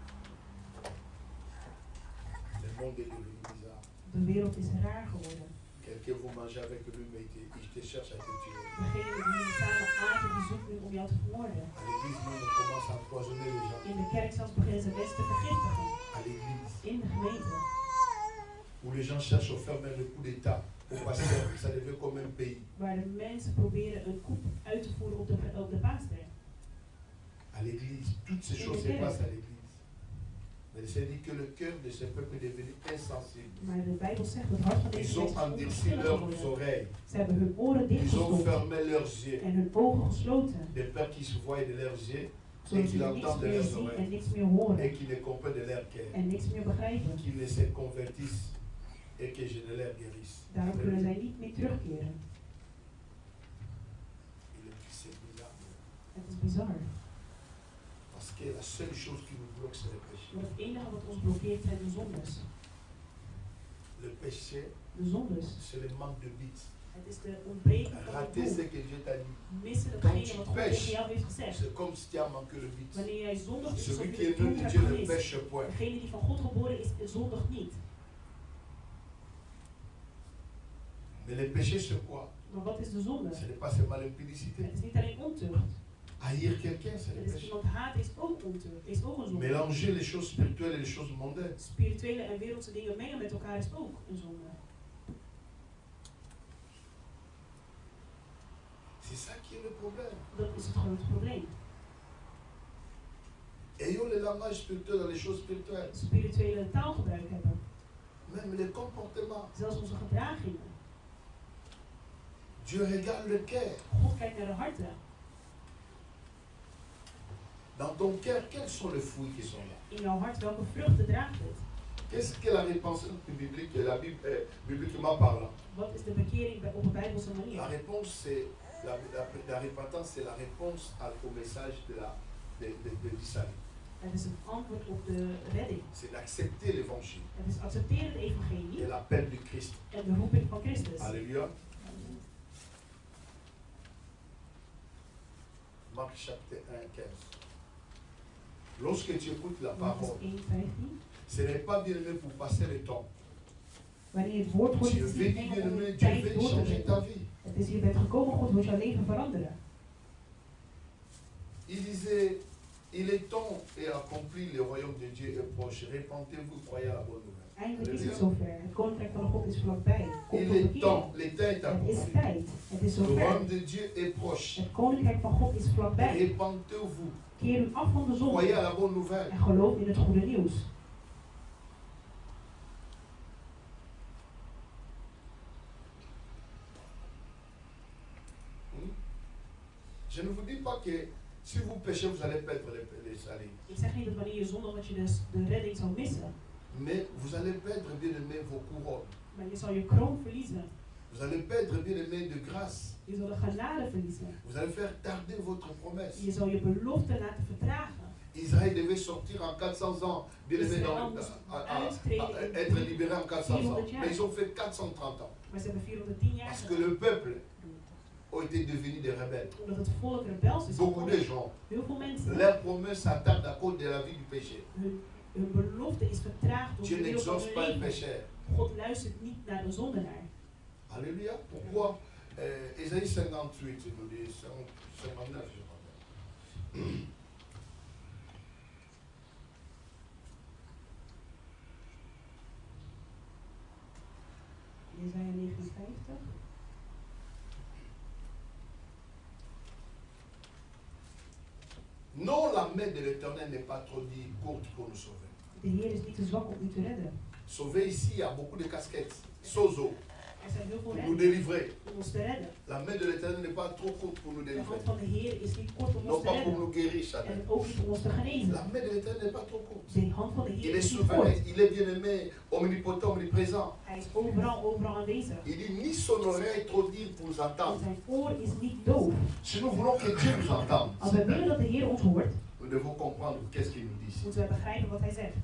Speaker 1: Le monde est devenu bizarre.
Speaker 2: De wereld is raar geworden.
Speaker 1: Quelqu'un vous mangez avec lui, mais il te cherche à te tuer.
Speaker 2: Degene die jullie samen aten, die zoekt nu om jou te vermoorden.
Speaker 1: À l'église, même, on commence à empoisonner les gens.
Speaker 2: In de kerk zelfs beginnen ze mensen te vergiftigen.
Speaker 1: À l'église,
Speaker 2: In de gemeente.
Speaker 1: où les gens cherchent à faire même le coup d'état. Pour passer, ça devient comme un pays.
Speaker 2: Waar de mensen proberen een coup uit te voeren op de paaster.
Speaker 1: À l'église, toutes ces choses se passent à l'église. Mais c'est dit que le cœur de ce peuple est devenu insensible.
Speaker 2: Maar de Bijbel zegt dat het hart van deze
Speaker 1: Ils ont
Speaker 2: mensen
Speaker 1: endurci
Speaker 2: onverschillig
Speaker 1: leurs
Speaker 2: geworden.
Speaker 1: oreilles.
Speaker 2: Ze hebben hun oren
Speaker 1: Ils ont
Speaker 2: dichtgestopt
Speaker 1: fermé leurs yeux.
Speaker 2: en hun ogen gesloten.
Speaker 1: De peur qu'ils se voient de leurs yeux et
Speaker 2: Zodat
Speaker 1: qu'ils
Speaker 2: ze niks
Speaker 1: entendent de
Speaker 2: meer
Speaker 1: leurs
Speaker 2: zien en
Speaker 1: oreilles.
Speaker 2: niks meer horen.
Speaker 1: Et qu'ils ne comprennent de leur cœur.
Speaker 2: En niks meer begrijpen.
Speaker 1: Qu'ils ne se convertissent et que je ne les guérisse.
Speaker 2: Daarom kunnen zij niet meer terugkeren.
Speaker 1: C'est bizarre.
Speaker 2: Het is bizar.
Speaker 1: Parce que la seule chose qui nous bloque, c'est le péché.
Speaker 2: Want het enige wat ons blokkeert zijn de zondes.
Speaker 1: Le péché,
Speaker 2: De zondes.
Speaker 1: c'est le manque de but.
Speaker 2: Het is de ontbreking van het
Speaker 1: Rater ce
Speaker 2: doel.
Speaker 1: que Dieu t'a dit.
Speaker 2: Missen
Speaker 1: Quand
Speaker 2: datgene
Speaker 1: tu
Speaker 2: wat God
Speaker 1: pêches,
Speaker 2: tegen jou heeft gezegd.
Speaker 1: c'est comme si tu as manqué le but.
Speaker 2: Wanneer jij zondigt, is het
Speaker 1: Celui
Speaker 2: alsof
Speaker 1: qui
Speaker 2: je
Speaker 1: est
Speaker 2: het
Speaker 1: né
Speaker 2: doel
Speaker 1: de
Speaker 2: hebt
Speaker 1: Dieu ne
Speaker 2: gemist.
Speaker 1: pêche point.
Speaker 2: Degene die van God geboren is, zondigt niet.
Speaker 1: Mais le péché, c'est quoi?
Speaker 2: Maar wat is de zonde?
Speaker 1: Ce n'est pas seulement l'impudicité.
Speaker 2: Het is niet alleen ontucht.
Speaker 1: Haïr quelqu'un, c'est le
Speaker 2: Het is
Speaker 1: péché.
Speaker 2: iemand haten is ook ontucht, is ook een zonde.
Speaker 1: Mélanger les choses spirituelles et les choses mondaines.
Speaker 2: Spirituele en wereldse dingen mengen met elkaar is ook een zonde.
Speaker 1: C'est ça qui est le problème.
Speaker 2: Dat is het grote probleem.
Speaker 1: Ayons le langage spirituel dans les choses spirituelles.
Speaker 2: Spirituele taalgebruik hebben.
Speaker 1: Même les comportements.
Speaker 2: Zelfs onze gedragingen.
Speaker 1: Dieu regarde le cœur.
Speaker 2: God kijkt naar de harten.
Speaker 1: Dans ton cœur, quels sont les fruits qui sont là?
Speaker 2: In jouw hart, welke vruchten draagt het?
Speaker 1: Qu'est-ce que la réponse biblique, la Bible, bibliquement parlant?
Speaker 2: Wat is de bekering op een bijbelse manier?
Speaker 1: La réponse, c'est la repentance, c'est la réponse au message du salut.
Speaker 2: Het is het antwoord op de redding.
Speaker 1: C'est d'accepter l'évangile.
Speaker 2: Het is accepteren het evangelie
Speaker 1: Et l'appel du Christ.
Speaker 2: en de roeping van Christus.
Speaker 1: Alléluia. Marc chapitre 1, 15. Lorsque tu écoutes la
Speaker 2: Marcus
Speaker 1: parole,
Speaker 2: 1, 15.
Speaker 1: ce n'est pas bien aimé pour passer le temps.
Speaker 2: Wanneer je het woord hoort,
Speaker 1: Tu
Speaker 2: is het
Speaker 1: veux
Speaker 2: niet
Speaker 1: bien
Speaker 2: enkel om
Speaker 1: aimé,
Speaker 2: de
Speaker 1: Dieu
Speaker 2: tijd
Speaker 1: veut
Speaker 2: door te
Speaker 1: changer ta
Speaker 2: brengen.
Speaker 1: vie.
Speaker 2: Het is hier bent gekomen, God wil jouw leven veranderen.
Speaker 1: Il disait, il est temps et accompli, le royaume de Dieu est proche. Répentez-vous, croyez à la bonne nouvelle.
Speaker 2: Eindelijk is het zover. Het koninkrijk van God is vlakbij. Kom
Speaker 1: Il
Speaker 2: tot
Speaker 1: est
Speaker 2: bekering.
Speaker 1: temps, le temps est
Speaker 2: Het is
Speaker 1: accompli.
Speaker 2: tijd. Het is
Speaker 1: Le
Speaker 2: zover.
Speaker 1: royaume de Dieu est proche.
Speaker 2: Het koninkrijk van God is vlakbij.
Speaker 1: Répentez-vous,
Speaker 2: Keer u af van de
Speaker 1: croyez à
Speaker 2: zonde
Speaker 1: la bonne nouvelle.
Speaker 2: en geloof in het goede nieuws.
Speaker 1: Je ne vous dis pas que si vous péchez, vous allez perdre les salis.
Speaker 2: Ik zeg niet dat wanneer je zondigt dat je dus de redding zal missen.
Speaker 1: Mais vous allez perdre, bien aimé, vos couronnes.
Speaker 2: Maar je zal je kroon verliezen.
Speaker 1: Vous allez perdre, bien aimé, de grâce.
Speaker 2: Je zal de genade verliezen.
Speaker 1: Vous allez faire tarder votre promesse.
Speaker 2: Je zal je belofte laten vertragen.
Speaker 1: Israël devait sortir en 400 ans, bien aimé, être libéré en 400 ans. Mais ils ont fait 430 ans.
Speaker 2: Maar ze hebben 410 jaar
Speaker 1: Parce que
Speaker 2: gedaan.
Speaker 1: le peuple a été devenu des rebelles.
Speaker 2: Omdat het volk rebels is
Speaker 1: Beaucoup de
Speaker 2: geworden.
Speaker 1: gens,
Speaker 2: Heel veel mensen.
Speaker 1: leur promesse s'attarde à cause de la vie du péché.
Speaker 2: Hun belofte is vertraagd door
Speaker 1: Dieu
Speaker 2: de wereld van
Speaker 1: n'exauce pas
Speaker 2: hun
Speaker 1: le
Speaker 2: leven.
Speaker 1: péché.
Speaker 2: God luistert niet naar de zondenaar.
Speaker 1: Alléluia. Pourquoi Ésaïe 58, nous dit 59, je crois.
Speaker 2: Jesaja 59.
Speaker 1: Non, la main de l'Éternel n'est pas trop dit courte pour nous sauver.
Speaker 2: De Heer is niet te zwak om u te redden.
Speaker 1: Sauver ici, il y a beaucoup de casquettes. Sozo,
Speaker 2: Er zijn heel veel
Speaker 1: pour nous
Speaker 2: redders
Speaker 1: délivrer.
Speaker 2: om ons te redden.
Speaker 1: La main de l'Éternel n'est pas trop courte pour nous
Speaker 2: De
Speaker 1: délivrer.
Speaker 2: hand van de Heer is niet kort om
Speaker 1: Non
Speaker 2: ons te
Speaker 1: pas pour
Speaker 2: redden.
Speaker 1: nous guérir, Chanel.
Speaker 2: En ook niet om ons te genezen.
Speaker 1: La main de l'Éternel n'est pas trop courte.
Speaker 2: De hand van de
Speaker 1: Il
Speaker 2: Heer
Speaker 1: est
Speaker 2: is niet
Speaker 1: souverain,
Speaker 2: kort.
Speaker 1: il est bien aimé, omnipotent, omniprésent.
Speaker 2: Hij is overal aanwezig.
Speaker 1: Il dit ni son oreille trop dire pour nous
Speaker 2: Want
Speaker 1: entendre.
Speaker 2: zijn oor is niet doof.
Speaker 1: Si nous voulons que Dieu nous entende,
Speaker 2: Als wij willen dat de Heer ons hoort,
Speaker 1: nous devons comprendre qu'est-ce qu'il nous dit ici.
Speaker 2: moeten wij begrijpen wat hij zegt.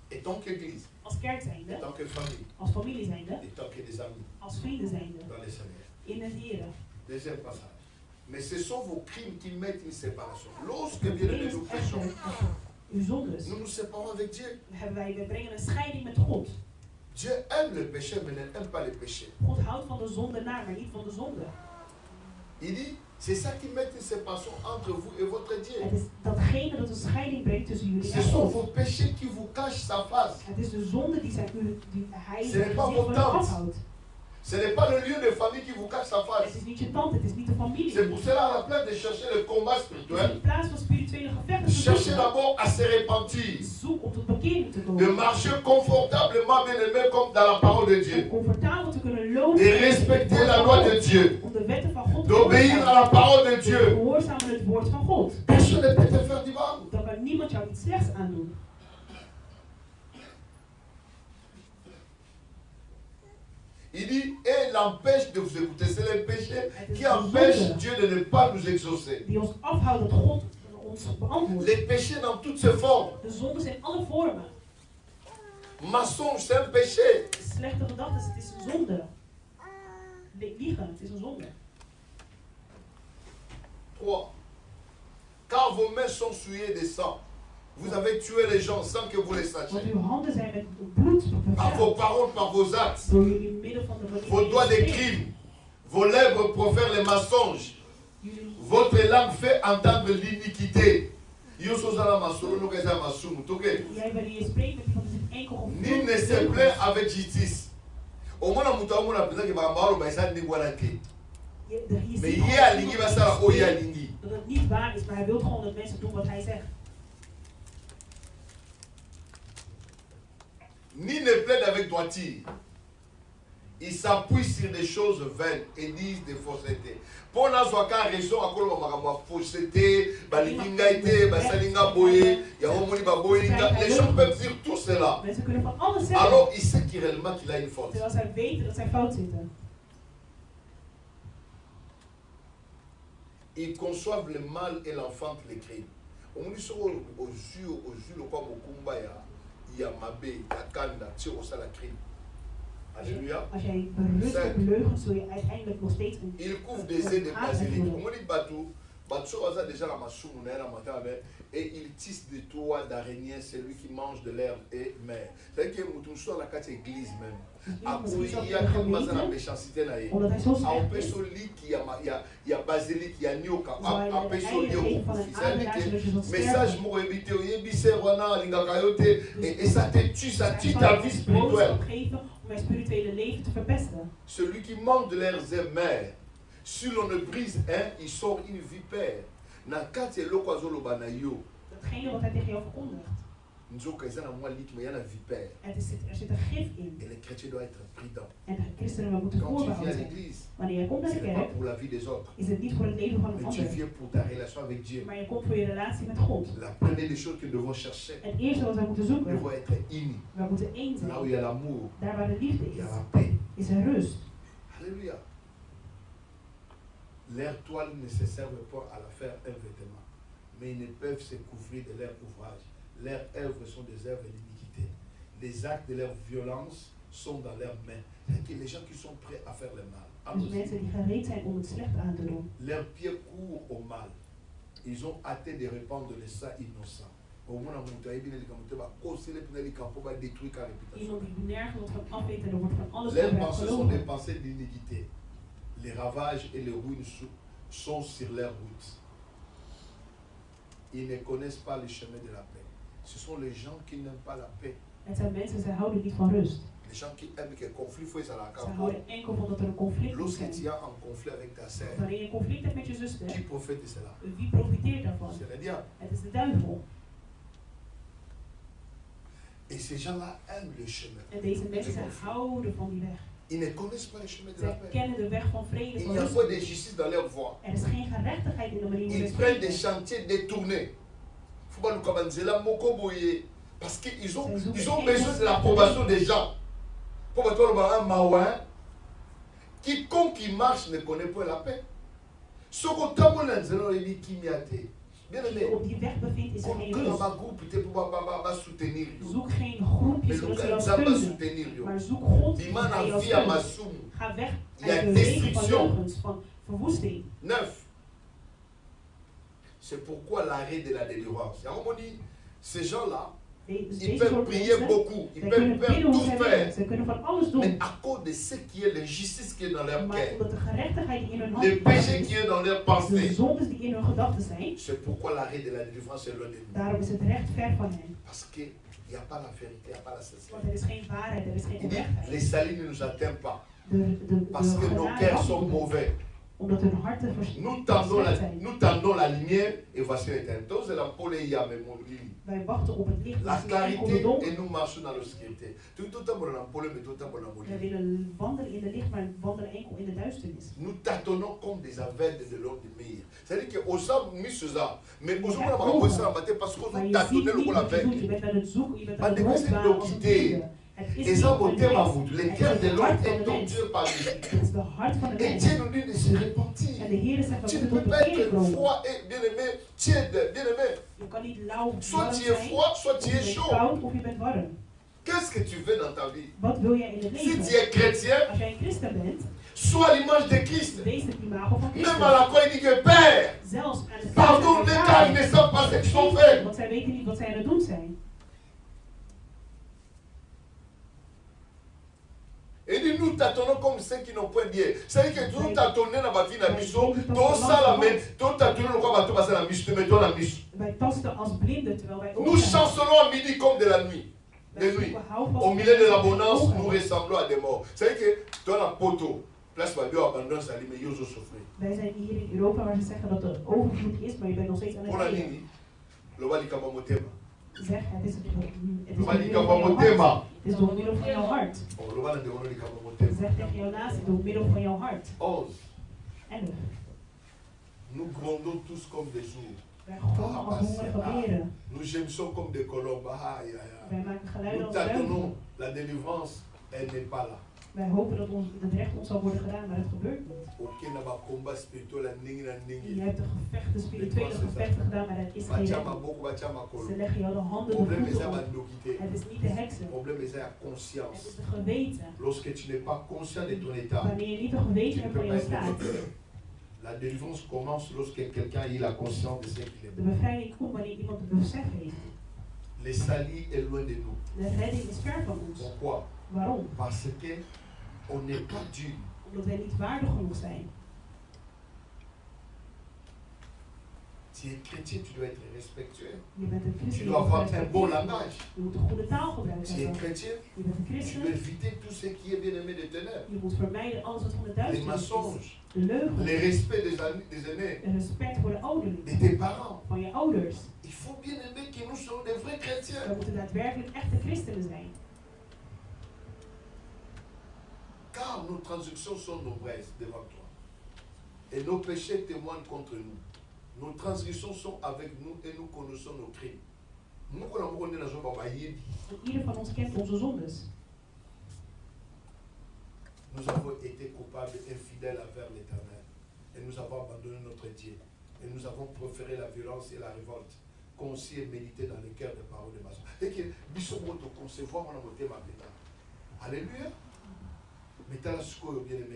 Speaker 1: Et tant qu'Église,
Speaker 2: Als kerk zijnde,
Speaker 1: tant que famille,
Speaker 2: als familie zijnde,
Speaker 1: et tant que des amis
Speaker 2: als vrienden zijnde,
Speaker 1: dans les Seigneurs.
Speaker 2: in de Heer.
Speaker 1: Deuxième passage. Mais ce sont vos crimes qui mettent une séparation. Lorsque bien aimé nous péchons,
Speaker 2: Uw zondes.
Speaker 1: nous nous séparons avec Dieu.
Speaker 2: We brengen een scheiding met God.
Speaker 1: Dieu aime le péché, mais n'aime pas le péché.
Speaker 2: God houdt van de zonde naar, maar niet van de zonde.
Speaker 1: Il dit, c'est ça qui met une séparation entre vous et votre Dieu.
Speaker 2: Het is datgene dat een scheiding brengt tussen jullie
Speaker 1: Ce
Speaker 2: en
Speaker 1: sont
Speaker 2: God.
Speaker 1: vos péchés qui vous cachent sa face.
Speaker 2: Het is de zonde die hij
Speaker 1: C'est
Speaker 2: zijn
Speaker 1: pas
Speaker 2: gezicht
Speaker 1: vos
Speaker 2: van u
Speaker 1: tentes.
Speaker 2: afhoudt.
Speaker 1: Ce n'est pas le lieu de famille qui vous cache sa face.
Speaker 2: Het is niet je tante, het is niet de familie.
Speaker 1: C'est pour cela, à la place de chercher le combat
Speaker 2: Dus
Speaker 1: spirituel,
Speaker 2: in plaats van spirituele gevechten te
Speaker 1: cherchez
Speaker 2: zoeken,
Speaker 1: d'abord à se repentir,
Speaker 2: zoek om tot bekering te
Speaker 1: de
Speaker 2: komen.
Speaker 1: marcher confortablement, bien aimé, comme dans la parole de
Speaker 2: Om
Speaker 1: Dieu,
Speaker 2: comfortabel te kunnen lopen.
Speaker 1: de respecter la loi de Dieu,
Speaker 2: Om de wetten van God te
Speaker 1: d'obéir à la parole de
Speaker 2: Te
Speaker 1: Dieu.
Speaker 2: gehoorzamen het woord van God.
Speaker 1: Personne ne peut te faire du mal.
Speaker 2: Dan kan niemand jou iets slechts aandoen.
Speaker 1: Il dit, et l'empêche de vous écouter. C'est le péché qui empêche Dieu de ne pas nous exaucer.
Speaker 2: Die ons afhoudt dat God ons beantwoordt.
Speaker 1: Les péchés dans toutes ses formes.
Speaker 2: De zonde is in alle vormen.
Speaker 1: Mensonge, c'est un péché.
Speaker 2: Slechte gedachten, het is een zonde. Liegen, het is een zonde.
Speaker 1: 3. Car vos mains sont souillées de sang. Vous avez tué les gens sans que vous les
Speaker 2: Want
Speaker 1: sachiez.
Speaker 2: uw handen zijn met bloed
Speaker 1: Par vos
Speaker 2: beveld.
Speaker 1: paroles, par vos actes.
Speaker 2: Door jullie middel van de manier
Speaker 1: Vos doigts des crimes. Vos lèvres profèrent les mensonges. Votre langue fait entendre l'iniquité.
Speaker 2: Jij wanneer je spreekt met iemand is het enkel of
Speaker 1: Nul ne se plaint avec justice. Au moins, on a besoin que Bambaro baisa ni guarake. Mais hier, alingi basara oya alingi.
Speaker 2: Dat het niet waar is, maar hij wil gewoon dat mensen doen wat hij zegt.
Speaker 1: Ni ne plaide avec droiture. Ils s'appuient sur des choses vaines et disent des faussetés. Pour nous, soit qu'à raison à cause de ma fausseté, balinga été, basalinga boye, yahomoni baboyinga. Les gens peuvent dire tout cela.
Speaker 2: Mensen kunnen van alles zeggen.
Speaker 1: Alors il sait réellement qu'il a une faute.
Speaker 2: Terwijl zij weten dat zij fout zitten.
Speaker 1: Ils conçoivent le mal et l'enfantent le crime. On dit sur aux yeux, le quoi mokumbaya, yamabe, yakanda, tire au la crime. Alléluia.
Speaker 2: Als jij berust op leugens, zul je uiteindelijk nog steeds een.
Speaker 1: Il couvre des ailes de basilic. On dit bateau, bateau a déjà la massou, et il tisse des toits d'araignées, c'est lui qui mange de l'herbe et mer. C'est-à-dire que nous sommes dans la carte église même. Il y a comme la méchanceté là. On peut se lire qu'il y a basilic, il y a nyoka. On peut se lire au message moi éviter, et ça te tue, ça tue ta vie spirituelle.
Speaker 2: Om mijn spirituele leven te verpesten.
Speaker 1: Celui qui mange de leurs ailes, si l'on ne brise un, il sort une vipère.
Speaker 2: Datgene wat hij tegen jou verkondigt. Er zit een gif in.
Speaker 1: Et les chrétiens doivent être prudents.
Speaker 2: En de christenen moeten
Speaker 1: Quand tu viens à
Speaker 2: voorbehouden zijn.
Speaker 1: l'église,
Speaker 2: Wanneer je komt naar
Speaker 1: ce
Speaker 2: de
Speaker 1: n'est pas
Speaker 2: kerk,
Speaker 1: pour la vie des autres,
Speaker 2: is het niet voor het leven van een
Speaker 1: mais tu
Speaker 2: ander.
Speaker 1: viens pour ta relation avec Dieu.
Speaker 2: Maar je komt voor je relatie met God.
Speaker 1: La première des choses que nous devons chercher,
Speaker 2: Het eerste wat wij moeten
Speaker 1: nous
Speaker 2: zoeken,
Speaker 1: devons être unis.
Speaker 2: wij moeten één
Speaker 1: Là où il
Speaker 2: zijn.
Speaker 1: y a l'amour,
Speaker 2: Daar waar de liefde
Speaker 1: il y a
Speaker 2: is,
Speaker 1: la paix.
Speaker 2: is er rust.
Speaker 1: Alléluia. Leurs toiles ne se servent pas à la faire un vêtement, mais ils ne peuvent se couvrir de leur ouvrage. Leurs œuvres sont des œuvres d'iniquité. Les actes de leur violence sont dans leurs mains. C'est que les gens qui sont prêts à faire le mal.
Speaker 2: Dus mensen die gereed zijn om het slecht aan te doen.
Speaker 1: Leurs pieds courent au mal. Ils ont hâté de répandre le sang innocent. Au moins, on a détruire sa réputation.
Speaker 2: Iemand die nergens wat van afweten, er wordt van alles
Speaker 1: Leurs
Speaker 2: over
Speaker 1: pensées sont des
Speaker 2: gelogen.
Speaker 1: pensées d'iniquité. Les ravages et les ruines sont sur leur route. Ils ne connaissent pas le chemin de la paix. Ce sont les gens qui n'aiment pas la paix.
Speaker 2: Het zijn mensen, zij houden niet van rust.
Speaker 1: Les gens qui aiment que le conflit faut ça la
Speaker 2: Ze houden enkel van dat er een conflict moet
Speaker 1: Lorsque tu
Speaker 2: zijn.
Speaker 1: as un conflit avec ta sœur,
Speaker 2: Wanneer je een conflict hebt met je
Speaker 1: qui
Speaker 2: zuster,
Speaker 1: profite de cela?
Speaker 2: wie profiteert daarvan?
Speaker 1: C'est le diable.
Speaker 2: Het is de duivel.
Speaker 1: Et ces gens-là aiment le chemin.
Speaker 2: En deze mensen, zij houden van die weg.
Speaker 1: Ils ne connaissent pas le chemin de la
Speaker 2: Zij
Speaker 1: paix.
Speaker 2: kennen de weg van vrede,
Speaker 1: Il
Speaker 2: van
Speaker 1: n'y a
Speaker 2: rust.
Speaker 1: pas de justice dans leur voie.
Speaker 2: Er is geen gerechtigheid in de manier hoe
Speaker 1: Ils
Speaker 2: ze
Speaker 1: prennent des
Speaker 2: spreken.
Speaker 1: chantiers détournés. Faut pas nous commencer là, moko boye. Parce qu'ils ont besoin de l'approbation des gens. Pour que toi, un maouin, quiconque qui marche ne connaît pas la paix. Ce qu'on t'a dit, qui m'y a été. Bien
Speaker 2: Als je
Speaker 1: aimé,
Speaker 2: je op die weg bevindt, is er geen
Speaker 1: quand on
Speaker 2: rust.
Speaker 1: va grouper pour soutenir.
Speaker 2: Zoek geen
Speaker 1: Mais
Speaker 2: groepjes
Speaker 1: le
Speaker 2: zodat ze
Speaker 1: gars
Speaker 2: jou
Speaker 1: va
Speaker 2: steunen.
Speaker 1: soutenir.
Speaker 2: Maar zoek God die
Speaker 1: Dimana
Speaker 2: jou
Speaker 1: vie à
Speaker 2: steunt.
Speaker 1: Massoum.
Speaker 2: Ga weg
Speaker 1: Il y a
Speaker 2: uit de wegen van
Speaker 1: destruction.
Speaker 2: leugens, van verwoesting.
Speaker 1: 9. C'est pourquoi l'arrêt de la délivrance. Il y a un moment dit, ces gens-là, ils
Speaker 2: Deze
Speaker 1: peuvent
Speaker 2: soort
Speaker 1: prier
Speaker 2: mensen,
Speaker 1: beaucoup, ils
Speaker 2: zij
Speaker 1: peuvent
Speaker 2: kunnen
Speaker 1: faire
Speaker 2: bidden hoe
Speaker 1: tout
Speaker 2: zij willen.
Speaker 1: faire.
Speaker 2: Ze kunnen van alles doen.
Speaker 1: Mais à cause de ce qui est la justice qui est dans leur
Speaker 2: Maar
Speaker 1: cœur,
Speaker 2: omdat de gerechtigheid die in hun
Speaker 1: le péché
Speaker 2: hand
Speaker 1: qui
Speaker 2: is,
Speaker 1: est dans leur
Speaker 2: de
Speaker 1: pensée,
Speaker 2: zondes die in hun gedachten zijn,
Speaker 1: c'est pourquoi l'arrêt de la délivrance est loin de nous.
Speaker 2: daarom is het recht ver van hen.
Speaker 1: Parce qu'il n'y a pas la vérité, il n'y a pas la
Speaker 2: Want
Speaker 1: sincérité.
Speaker 2: er is geen waarheid, er is geen
Speaker 1: Il dit,
Speaker 2: oprechtheid.
Speaker 1: les salis ne nous atteignent pas. Parce que nos cœurs sont mauvais. Nous tendons la lumière et voici l'éteinte. La clarité et nous marchons dans l'obscurité. Nous tâtonnons comme des aveugles de l'ordre de mire. C'est-à-dire que aux hommes mis ceux là, mais aux hommes on va ça parce qu'on a tâtonné le rôle aveugle. Pas de l'identité. Et ça, au thème à vous, les cœurs de l'homme est ton Dieu par lui. Et Dieu nous dit de se repentir. Tu ne peux pas être froid et bien-aimé, tiède, bien-aimé. Soit tu es froid, soit tu es chaud. Qu'est-ce que tu veux dans ta vie? Si tu es chrétien, sois l'image de Christ. Même à la croix, il dit que Père, pardonne-les car ils ne savent pas ce qu'ils sont faits. Et dit nous tâtonnons comme ceux qui n'ont point bien. C'est-à-dire que nous tâtonnons dans ma vie, dans la mission, tout ça la même, tout tâtonnons le quoi, tout passer la mission, mettons la mission. Nous chancelons à midi comme de la nuit. De nuit. Au milieu de l'abondance, nous ressemblons à des morts. C'est-à-dire que dans la poteau, place ma Dieu abandonne sa vie, mais ils ont souffert.
Speaker 2: Wij zijn hier in Europa waar ze zeggen dat er overvloed is, maar je bent nog steeds aan het eten. Zeg, het is door middel van jouw hart. Zeg tegen jouw naaste, door middel van jouw hart.
Speaker 1: 11. Nous grondons tous comme des jours. Nous gémissons comme des colombes. Nous tâtonnons la délivrance, elle n'est pas là.
Speaker 2: Wij hopen dat het recht ons zal worden gedaan, maar het gebeurt niet. Je hebt de gevechten, spirituele gevechten gedaan, maar dat is geen recht. Ze leggen jou de handen op de voeten op. Het is niet de heksen. Het is de geweten. Wanneer je niet de geweten hebt van jouw staat.
Speaker 1: La délivrance commence lorsque quelqu'un a la conscience de ce qu'il est.
Speaker 2: De bevrijding komt wanneer iemand het besef heeft.
Speaker 1: Le salut est loin de nous.
Speaker 2: De redding is ver van ons.
Speaker 1: Pourquoi?
Speaker 2: Waarom?
Speaker 1: Parce que on n'est pas digne.
Speaker 2: Omdat wij niet waardig genoeg zijn.
Speaker 1: Tu es chrétien, tu dois être respectueux.
Speaker 2: Je bent een christen.
Speaker 1: Tu dois avoir un bon langage.
Speaker 2: Je moet een goede taal gebruiken.
Speaker 1: Tu es chrétien.
Speaker 2: Je bent een christen.
Speaker 1: Tu dois éviter tout ce qui est bien-aimé de ténèbres.
Speaker 2: Je moet vermijden alles wat van de duisternis
Speaker 1: is. Les mensonges.
Speaker 2: De leugen.
Speaker 1: Le respect des aînés.
Speaker 2: Het respect voor de ouderen.
Speaker 1: De tes parents.
Speaker 2: Van je ouders.
Speaker 1: Il faut bien aimer que nous soyons des vrais chrétiens.
Speaker 2: We moeten daadwerkelijk echte christenen zijn.
Speaker 1: Car nos transgressions sont nombreuses devant toi. Et nos péchés témoignent contre nous. Nos transgressions sont avec nous et nous connaissons nos crimes.
Speaker 2: Ieder van ons kent onze zondes.
Speaker 1: Nous avons été coupables et infidèles envers l'Éternel. Et nous avons abandonné notre Dieu. Et nous avons préféré la violence et la révolte. Qu'on s'y ait médité dans le cœur des paroles de maçon. Et que nous sommes concevoir mon amour maintenant. Alléluia. Mais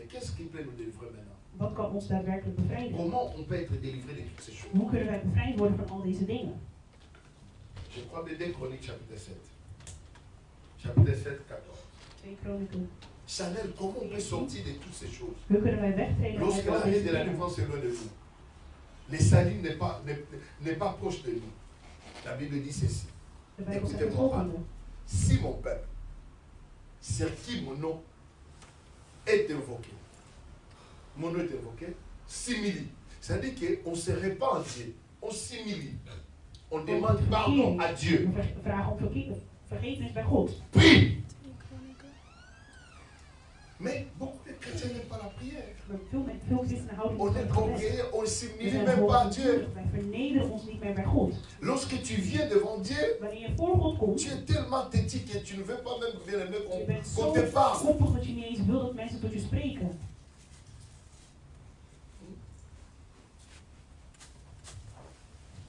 Speaker 1: qu'est-ce qui peut nous délivrer maintenant?
Speaker 2: Wat kan ons daadwerkelijk bevrijden?
Speaker 1: Comment on peut être délivré de toutes ces choses?
Speaker 2: Hoe kunnen wij bevrijd worden van al deze dingen?
Speaker 1: Je crois que 2 Chroniques chapitre 7. Chapitre 7, 14.
Speaker 2: 2 Kronieken.
Speaker 1: Chanel, comment on peut sortir de toutes ces choses?
Speaker 2: Hoe kunnen wij wegtreden?
Speaker 1: Lorsque l'arrêt de la délivrance est loin de nous. Les salut n'est pas proche de nous. La Bible dit ceci. Écoutez-moi. Si mon peuple, sur qui mon nom est invoqué, mon nom est invoqué, s'humilie. C'est-à-dire qu'on se répand en Dieu, on s'humilie. On demande pardon à Dieu. Prie. Mais beaucoup de chrétiens n'aiment pas la prière. On est congréés, on ne s'humilie même pas à Dieu. Lorsque tu viens devant Dieu, tu es tellement têtu que tu ne veux pas même bien aimer qu'on te parle.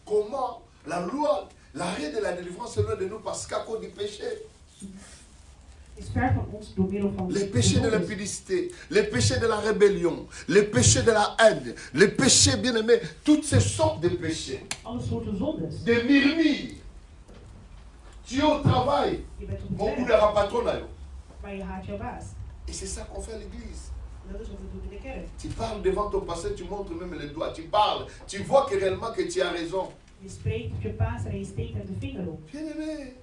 Speaker 1: Comment la loi, l'arrêt de la délivrance est loin de nous parce qu'à cause du péché. Les péchés de l'impudicité, les péchés de la rébellion, les péchés de la haine, les péchés bien-aimés, toutes ces sortes de péchés. Des murmures. Tu es au travail, mon bout de la patronne. Et c'est ça qu'on fait à l'église. Tu parles devant ton pasteur, tu montres même les doigts, tu parles, tu vois que réellement que tu as raison. Bien-aimé.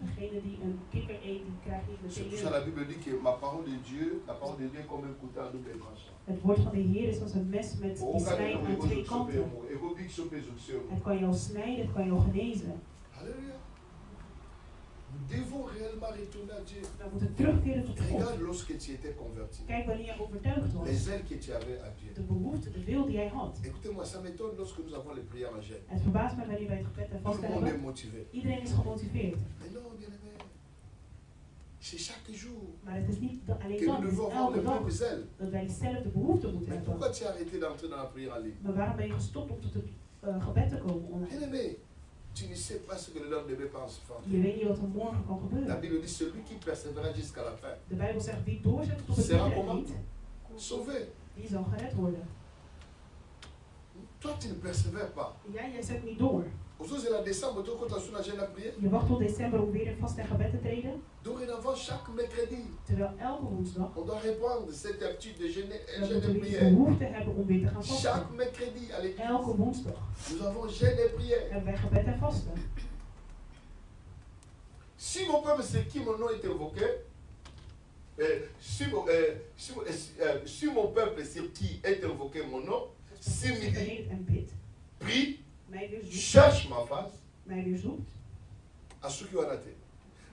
Speaker 2: Degene die een kikker eet, die krijgt niet meteen.
Speaker 1: C'est pour ça la Bible dit que la parole de Dieu est comme un couteau à double tranchant.
Speaker 2: Het woord van de Heer is als een mes met die snijdt aan twee kanten. Het kan jou snijden, het kan jou genezen.
Speaker 1: Halleluja. Nous devons réellement retourner à Dieu.
Speaker 2: We moeten terugkeren tot God.
Speaker 1: Regarde lorsque tu étais converti.
Speaker 2: Kijk wanneer je overtuigd was.
Speaker 1: Les ailes que tu avais à Dieu.
Speaker 2: De behoefte, de wil die jij had.
Speaker 1: Écoutez-moi, ça m'étonne lorsque nous avons les prières en jeûne.
Speaker 2: Het verbaast mij wanneer wij het gebed en vasten hebben.
Speaker 1: Tout le monde est motivé.
Speaker 2: Iedereen is gemotiveerd.
Speaker 1: Mais non, bien aimé. C'est chaque jour.
Speaker 2: Maar het is niet alleen
Speaker 1: dan, het is elke dag
Speaker 2: dat wij diezelfde behoefte moeten hebben.
Speaker 1: Pourquoi tu as arrêté d'entrer dans la prière en ligne?
Speaker 2: Maar waarom ben je gestopt om tot het gebed te komen online?
Speaker 1: Bien aimé. Tu ne sais pas ce que le lendemain peut s'enfanter.
Speaker 2: Je weet niet wat er morgen kan gebeuren.
Speaker 1: La Bible dit celui qui persévérera jusqu'à la fin.
Speaker 2: De Bijbel zegt wie doorzet tot het einde.
Speaker 1: Sauvé.
Speaker 2: Die zal gered worden.
Speaker 1: Toi tu ne persévères pas.
Speaker 2: Jij zet niet door. Je wacht tot december om weer in vast en gebed te treden.
Speaker 1: Dorénavant, chaque mercredi,
Speaker 2: terwijl elke woensdag
Speaker 1: on doit reprendre cette habitude de jeûner et
Speaker 2: de
Speaker 1: prière.
Speaker 2: behoefte hebben om weer te gaan vasten.
Speaker 1: Chaque mercredi à l'église,
Speaker 2: elke woensdag
Speaker 1: nous avons jeûne et prière.
Speaker 2: Hebben wij gebed en vasten.
Speaker 1: Si mon peuple, c'est qui mon nom est invoqué, si mon peuple, c'est qui est invoqué mon nom, si midi, prie, cherche ma face, à ceux qui ont raté.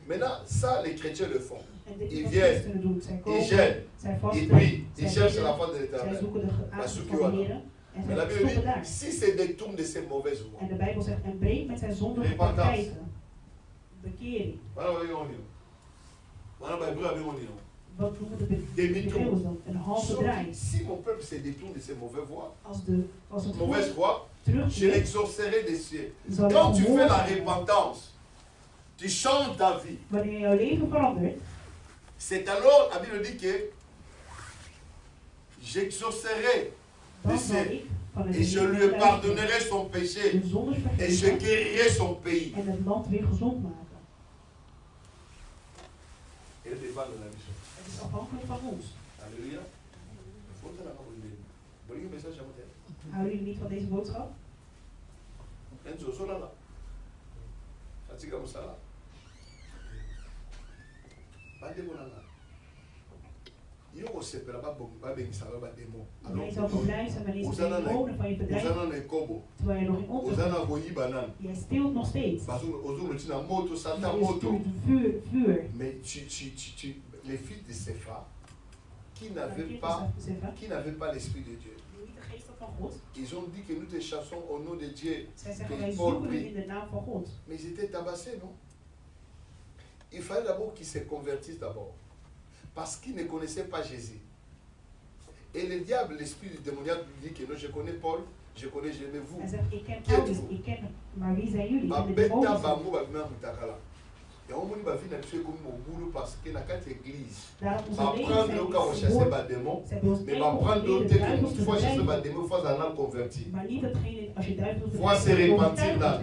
Speaker 1: Maintenant, ça, les chrétiens le font. Ils viennent, ils gênent, ils prient, ils cherchent la face de l'Éternel. À ceux qui ont raté. Mais la Bible dit, si c'est détourne de ces mauvaises voies,
Speaker 2: en de Bijbel zegt, en breekt met zijn zondige praktijken. Bekering. Wat doen we de middeleeuwen dan? Een halve draai.
Speaker 1: Si mon peuple se détourne de ces mauvaises voies,
Speaker 2: als het
Speaker 1: mauvaise voie, je l'exaucerai des cieux. Quand tu fais la repentance, tu changes ta vie.
Speaker 2: Wanneer jouw leven verandert,
Speaker 1: c'est alors, la Bible dit que j'exaucerai des cieux. Et je lui pardonnerai son péché. Et je guérirai son pays.
Speaker 2: En het land weer gezond maken.
Speaker 1: Et le débat de la mission.
Speaker 2: Het is afhankelijk van ons.
Speaker 1: Alléluia.
Speaker 2: Houden jullie niet van deze boodschap? Jij zal blij zijn wanneer ze demonen van je bedrijf, terwijl je nog in onderzoek. Jij steelt nog steeds. Je stuurt vuur.
Speaker 1: Mais les fils de Sepha, qui n'avaient pas l'esprit de Dieu, ils ont dit que nous te chassons au nom de Dieu. Mais ils étaient tabassés, non? Il fallait d'abord qu'ils se convertissent d'abord. Parce qu'ils ne connaissaient pas Jésus. Et le diable, l'esprit du démoniaque, lui dit que non, je connais Paul, je connais Jérémie, vous. Qui êtes-vous? Et on m'a dit que comme mon boulot parce que la carte église va prendre le cas où chasser les démons, mais va prendre d'autres que une fois chasser les démons, il faut un converti. Il faut se repentir là.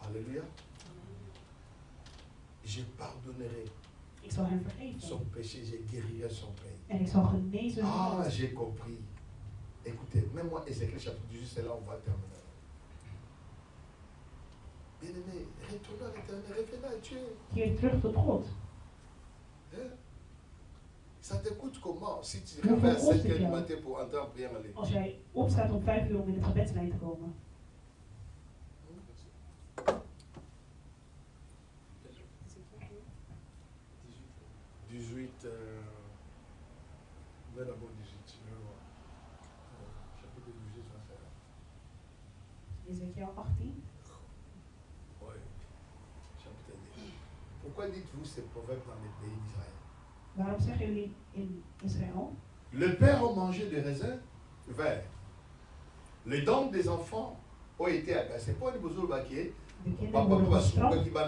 Speaker 1: Alléluia. Je pardonnerai son péché, je guérirai son pays. Ah, j'ai compris. Écoutez, même moi, Ézéchiel chapitre 18, c'est là où on va terminer. Bien-aimé, retournez à l'Éternel, revenez à Dieu.
Speaker 2: Keer terug tot God.
Speaker 1: Ça te coûte comment si tu réveilles à 5 heures du matin pour entrer en prière en ligne?
Speaker 2: Als jij opstaat om 5 uur om in het gebedslijn te komen.
Speaker 1: 18, d'abord 18, chapitre 18,
Speaker 2: Ézéchiel 18.
Speaker 1: Oui, chapitre 18. Pourquoi dites-vous ces proverbes dans les pays d'Israël?
Speaker 2: Waarom zeggen jullie in Israël?
Speaker 1: Le père a mangé des raisins verts. Les dents des enfants ont été agacées. Pas de besoin de baquer. Papa va souper qui va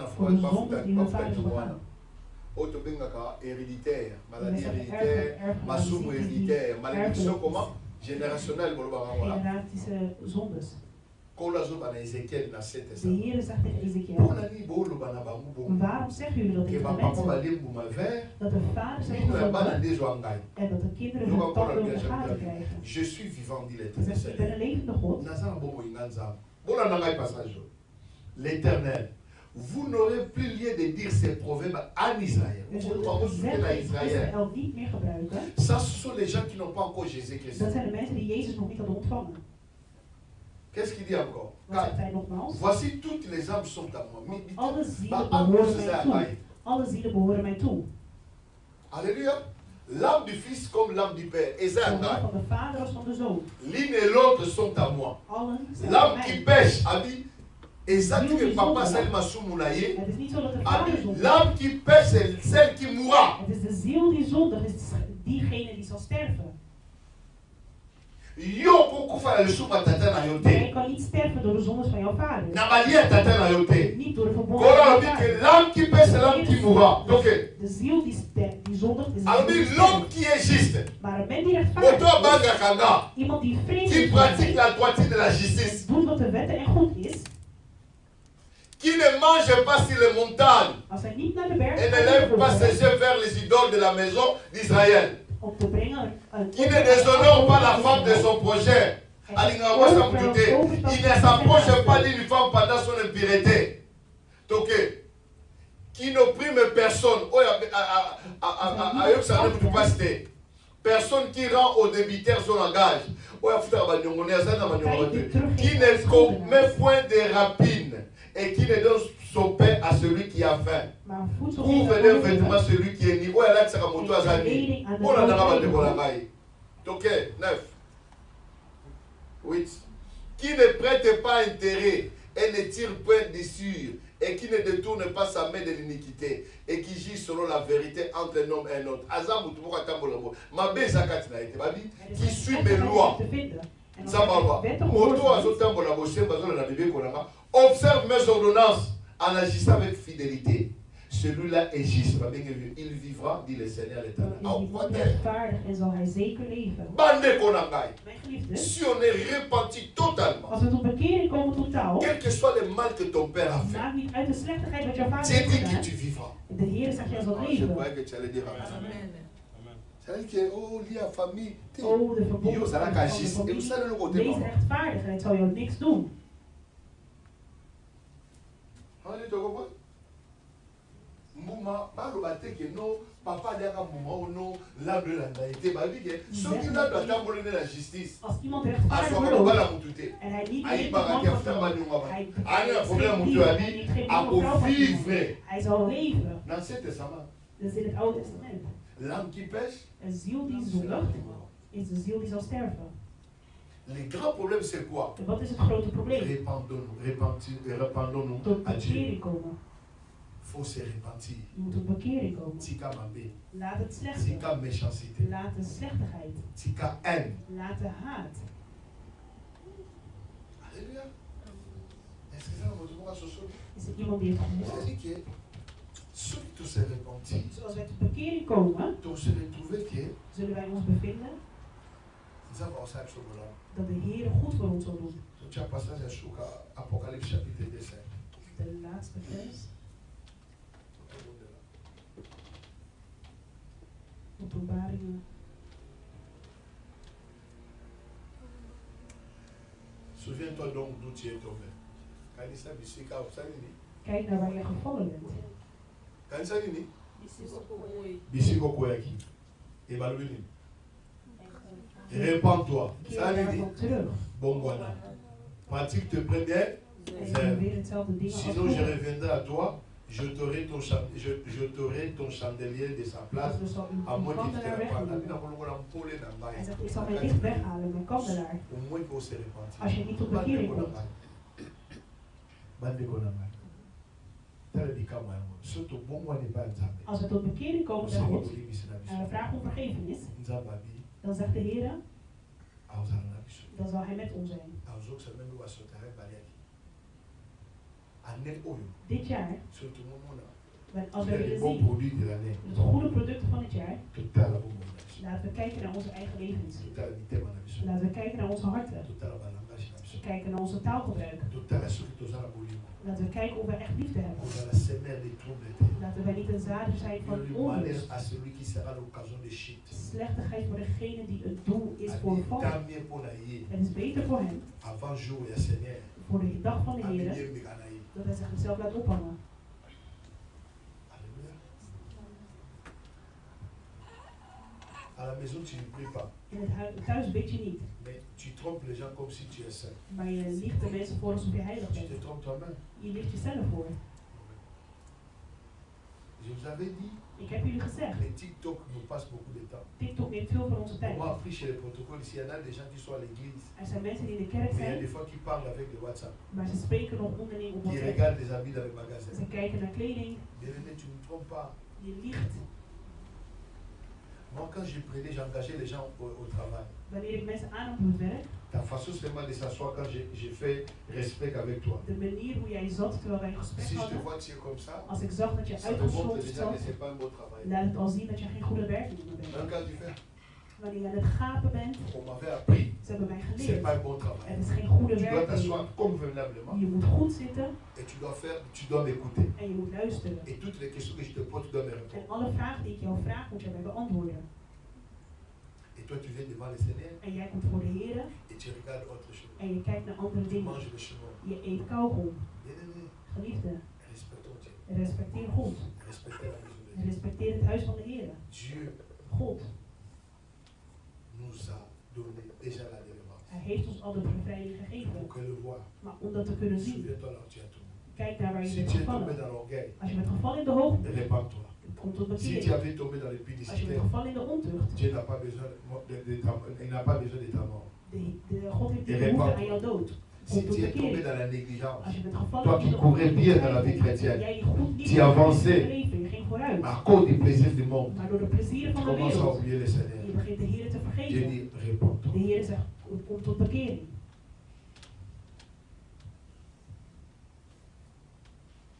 Speaker 1: dans héréditaire, maladie héréditaire, massoum héréditaire, malédiction comment? Générationnelle.
Speaker 2: De Heer zegt tegen Ezekiel: waarom zeggen jullie dat tegen de mensen? Dat de vader zegt en dat de kinderen hun tanden in de gaten krijgen.
Speaker 1: Je suis vivant, dit
Speaker 2: Ik ben een levende God.
Speaker 1: L'Éternel, vous n'aurez plus lieu de dire ces proverbes en Israël. Ça, ce sont les gens qui n'ont pas encore Jésus-Christ. Qu'est-ce qu'il dit encore? Voici toutes les âmes sont à moi. Alléluia. L'âme du Fils comme l'âme du Père. L'une et l'autre sont à moi. L'âme qui pêche, a dit, papa l'âme qui pêche, c'est celle qui mourra.
Speaker 2: Jij kan niet sterven door de zondes van jouw vader. Niet door de verborgen
Speaker 1: l'âme qui pêche, c'est l'âme qui mourra.
Speaker 2: De ziel die zondigt is
Speaker 1: l'homme qui est juste.
Speaker 2: Maar een mens die rechtvaardig is, iemand die vreemd
Speaker 1: qui pratique la droiture de la justice,
Speaker 2: doet wat de wetten en goed is,
Speaker 1: qui ne mange pas sur les montagnes et ne lève pas ses yeux vers les idoles de la maison d'Israël, qui ne déshonore pas la femme de son projet, il ne s'approche pas d'une femme pendant son impureté, qui n'opprime personne, personne qui rend au débiteur son langage, qui ne commet point de rapine et qui ne donne son pain à celui qui a faim. Ouvre d'un vêtement celui qui est nu. Ok, 9. 8. Qui ne prête pas intérêt et ne tire point d'issue et qui ne détourne pas sa main de l'iniquité et qui gît selon la vérité entre un homme et un autre. Qui suit mes lois. Observe mes ordonnances en agissant avec fidélité. Celui-là est juste. Il vivra, dit le Seigneur l'Éternel. Si on est repenti totalement, quel que soit le mal que ton père a fait, Dieu dit que tu vivras. Je croyais que tu allais dire amen. C'est-à-dire que, oh, il y a famille. Il ça n'a qu'à agir. Et vous savez le côté. Mouma, balobate que non, papa diaka mouma ou non, l'âme de la naïveté, bah oui que ceux qui n'ont pas d'abord de la justice, à soi on va la moutouter, aïe bagaté à faire mal nous aïe un problème moutou à dit, à pour vivre, dans l'Ancien Testament, l'âme qui pêche, le grand problème c'est quoi? Répandons-nous à Dieu. Il faut se repentir. Tika mabé. Tika méchanceté. Tika haine. Alléluia. Est-ce que ça va vous voir ce soir? C'est-à-dire que ceux qui se repentir, donc se retrouver que
Speaker 2: dat de Heer goed voor ons zal doen.
Speaker 1: Apocalypse chapitre 2.
Speaker 2: De laatste vers. Openbaringen.
Speaker 1: Souviens-toi donc d'où tu es tombé.
Speaker 2: Kijk naar waar je gevallen bent.
Speaker 1: Bisiko Koyaki. Evaluez. Répands-toi. Ça veut dire bon voilà. Pratique tes premières. Sinon je reviendrai à toi. Je t'aurai ton chandelier de sa place. À moins que tu te répandes.
Speaker 2: Ik zal mijn licht weghalen, mijn kandelaar. Als je niet tot bekering komt. Als we tot bekering komen bij God en we vragen om vergiffenis, dan zegt de Heer, dan zal Hij met ons zijn. Dit jaar, als we willen zien het goede product van het jaar, laten we kijken naar onze eigen levens. Laten we kijken naar onze harten. kijken naar onze taalgebruik. Laten we kijken of we echt liefde hebben. Laten wij niet een zader zijn van onrust. Slechtigheid voor degene die het doel is voor val. Het is beter voor hem. Voor de dag van de Heer. Dat hij zichzelf laat ophangen.
Speaker 1: À la maison, tu ne pries pas.
Speaker 2: Thuis bid je niet.
Speaker 1: Mais tu trompes les gens comme si tu es saint.
Speaker 2: Maar je liegt de mensen voor alsof je heilig bent.
Speaker 1: Tu te trompes toi-même.
Speaker 2: Je liegt jezelf voor.
Speaker 1: Je vous avais dit.
Speaker 2: Ik heb jullie gezegd.
Speaker 1: Les TikTok nous passent beaucoup de temps.
Speaker 2: TikTok neemt veel van onze tijd.
Speaker 1: On m'a appris chez les protocoles ici, il y en a des gens qui sont à l'église.
Speaker 2: Er zijn mensen die in de kerk
Speaker 1: zijn.
Speaker 2: zijn.
Speaker 1: Il y a des fois qui parlent avec le WhatsApp.
Speaker 2: Maar ze spreken nog onderling op WhatsApp.
Speaker 1: Qui regardent des habits dans le magasin.
Speaker 2: Ze kijken naar kleding.
Speaker 1: Bien-aimé, tu ne trompes pas.
Speaker 2: Je liegt.
Speaker 1: Moi, quand je prenais, j'engageais les gens au travail.
Speaker 2: Wanneer ik mensen aan op het werk.
Speaker 1: Ta façon seulement de s'asseoir quand j'ai fait respect avec toi.
Speaker 2: De manier hoe jij zat terwijl wij een gesprek
Speaker 1: hadden.
Speaker 2: Si
Speaker 1: je te vois, tu es comme ça.
Speaker 2: Als ik zag dat je uitgesloten zat, laat het al zien dat je geen goede werknemer bent. Wanneer je aan het gapen bent, ze hebben mij geleerd. Het is geen goede werknemer. Je moet goed zitten. En je moet luisteren. En alle vragen die ik jou vraag, moet je mij beantwoorden. En jij komt voor de Heer. En je kijkt naar andere dingen. Je eet kauwgom. Geliefde. Respecteer God. Respecteer het huis van de Heer. God. Hij heeft ons al de bevrijding gegeven. Maar om dat te kunnen zien. Kijk naar waar je bent gevallen. Als je bent gevallen in de hoogte. Komt tot bekering. Als je bent gevallen in de ontucht. God heeft de behoefte aan jouw dood. Si tu es tombé dans la négligence, toi qui courais bien dans la vie chrétienne, tu avançais à cause du plaisir du monde, tu commences à oublier le Seigneur. Dieu dit, réponds-toi.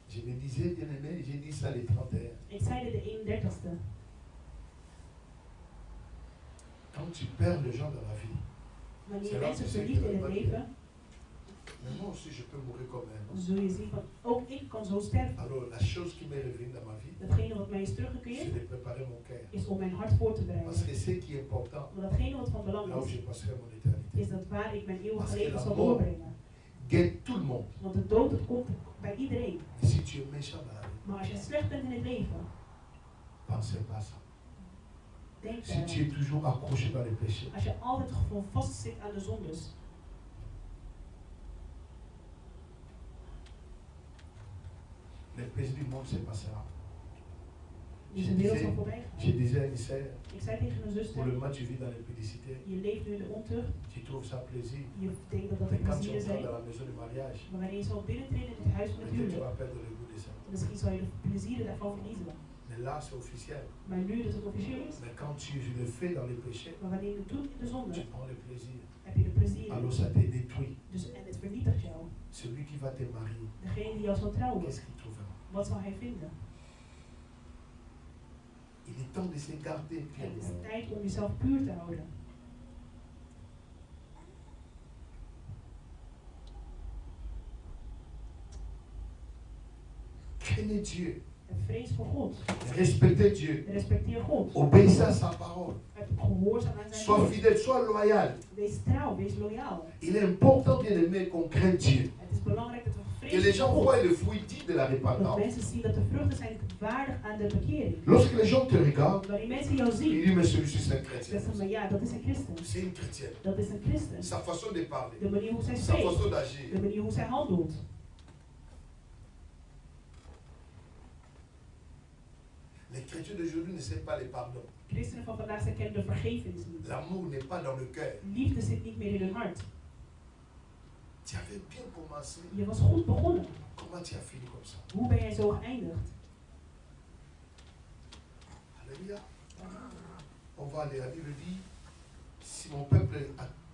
Speaker 2: Je me disais, bien aimé, j'ai dit ça les 31. Ik zei dit de 31ste.
Speaker 1: Quand tu perds les gens dans la vie,
Speaker 2: wanneer mensen verliefd in het leven,
Speaker 1: mais moi aussi je peux mourir comme un homme.
Speaker 2: Zul je zien van, ook ik kan zo sterven.
Speaker 1: Alors la chose qui m'est revenue dans ma vie,
Speaker 2: datgene wat mij is teruggekeerd,
Speaker 1: c'est de préparer mon cœur.
Speaker 2: Is om mijn hart voor te bereiden.
Speaker 1: Parce que ce qui est important,
Speaker 2: want datgene wat van belang
Speaker 1: là où
Speaker 2: is,
Speaker 1: je passerai mon éternité,
Speaker 2: is dat waar ik mijn eeuwige leven zal doorbrengen.
Speaker 1: Guette tout le monde.
Speaker 2: Want de dood, dat komt bij iedereen.
Speaker 1: Si tu es méchant dans la vie,
Speaker 2: maar als je slecht bent in het leven,
Speaker 1: pensez pas ça.
Speaker 2: Denk
Speaker 1: si tu es toujours accroché dans les péchés,
Speaker 2: als je altijd gewoon vast zit aan de zondes,
Speaker 1: les péchés du monde se passera.
Speaker 2: Je
Speaker 1: disais à une sœur,
Speaker 2: ik zei tegen een zuster,
Speaker 1: pour le moment tu vis dans l'impudicité,
Speaker 2: je leeft nu in de ontucht,
Speaker 1: tu trouves ça plaisir,
Speaker 2: je denkt dat
Speaker 1: mais
Speaker 2: het
Speaker 1: quand tu
Speaker 2: plezier
Speaker 1: entres
Speaker 2: zijn,
Speaker 1: dans la maison de mariage,
Speaker 2: maar wanneer je zal binnentreden in het huis van het
Speaker 1: tu
Speaker 2: huwelijk,
Speaker 1: vas perdre le goût de ça.
Speaker 2: Misschien zal je de plezier daarvan verliezen.
Speaker 1: Mais là c'est officiel.
Speaker 2: Maar nu dat het officieel is,
Speaker 1: mais quand tu le fais dans les péchés,
Speaker 2: maar wanneer je het doet in de zonde,
Speaker 1: tu prends le plaisir.
Speaker 2: Heb je de plezier.
Speaker 1: Alors ça te détruit.
Speaker 2: Dus, en het vernietigt jou.
Speaker 1: Celui qui va te marier,
Speaker 2: degene die jou zal trouwen,
Speaker 1: qu'est-ce qu'il trouvera?
Speaker 2: Wat zal hij vinden?
Speaker 1: Il est temps de se garder.
Speaker 2: Het is tijd om jezelf puur te houden.
Speaker 1: Craignez Dieu.
Speaker 2: Vrees voor God.
Speaker 1: Respectez Dieu.
Speaker 2: Respecteer God.
Speaker 1: Obéissez à sa parole.
Speaker 2: Gehoorzaam aan zijn
Speaker 1: sois fidèle, sois loyal.
Speaker 2: Wees trouw, wees loyaal.
Speaker 1: Il est important, bien aimé, qu'on craigne Dieu.
Speaker 2: Het is belangrijk dat we vrezen.
Speaker 1: Que les gens voient le fruit dit de la repentance.
Speaker 2: Dat mensen zien dat de vruchten zijn waardig aan de bekering.
Speaker 1: Lorsque les gens te regardent,
Speaker 2: wanneer mensen jou zien,
Speaker 1: ils disent mais celui-ci c'est un chrétien.
Speaker 2: Dat ja, dat is een christen.
Speaker 1: C'est une chrétienne.
Speaker 2: Dat is een christen.
Speaker 1: Sa façon de parler.
Speaker 2: De manier hoe zij
Speaker 1: spreekt. Sa façon d'agir.
Speaker 2: De manier hoe zij handelt.
Speaker 1: Les chrétiens d'aujourd'hui ne savent pas les pardons.
Speaker 2: Christenen van vandaag ze kennen de vergevenis niet.
Speaker 1: L'amour n'est pas dans le cœur.
Speaker 2: Liefde zit niet meer in hun hart.
Speaker 1: Tu avais bien commencé.
Speaker 2: Je was goed begonnen.
Speaker 1: Comment tu as fini comme ça?
Speaker 2: Hoe ben jij zo geëindigd?
Speaker 1: Alléluia. On va aller à la Bible dit, si mon peuple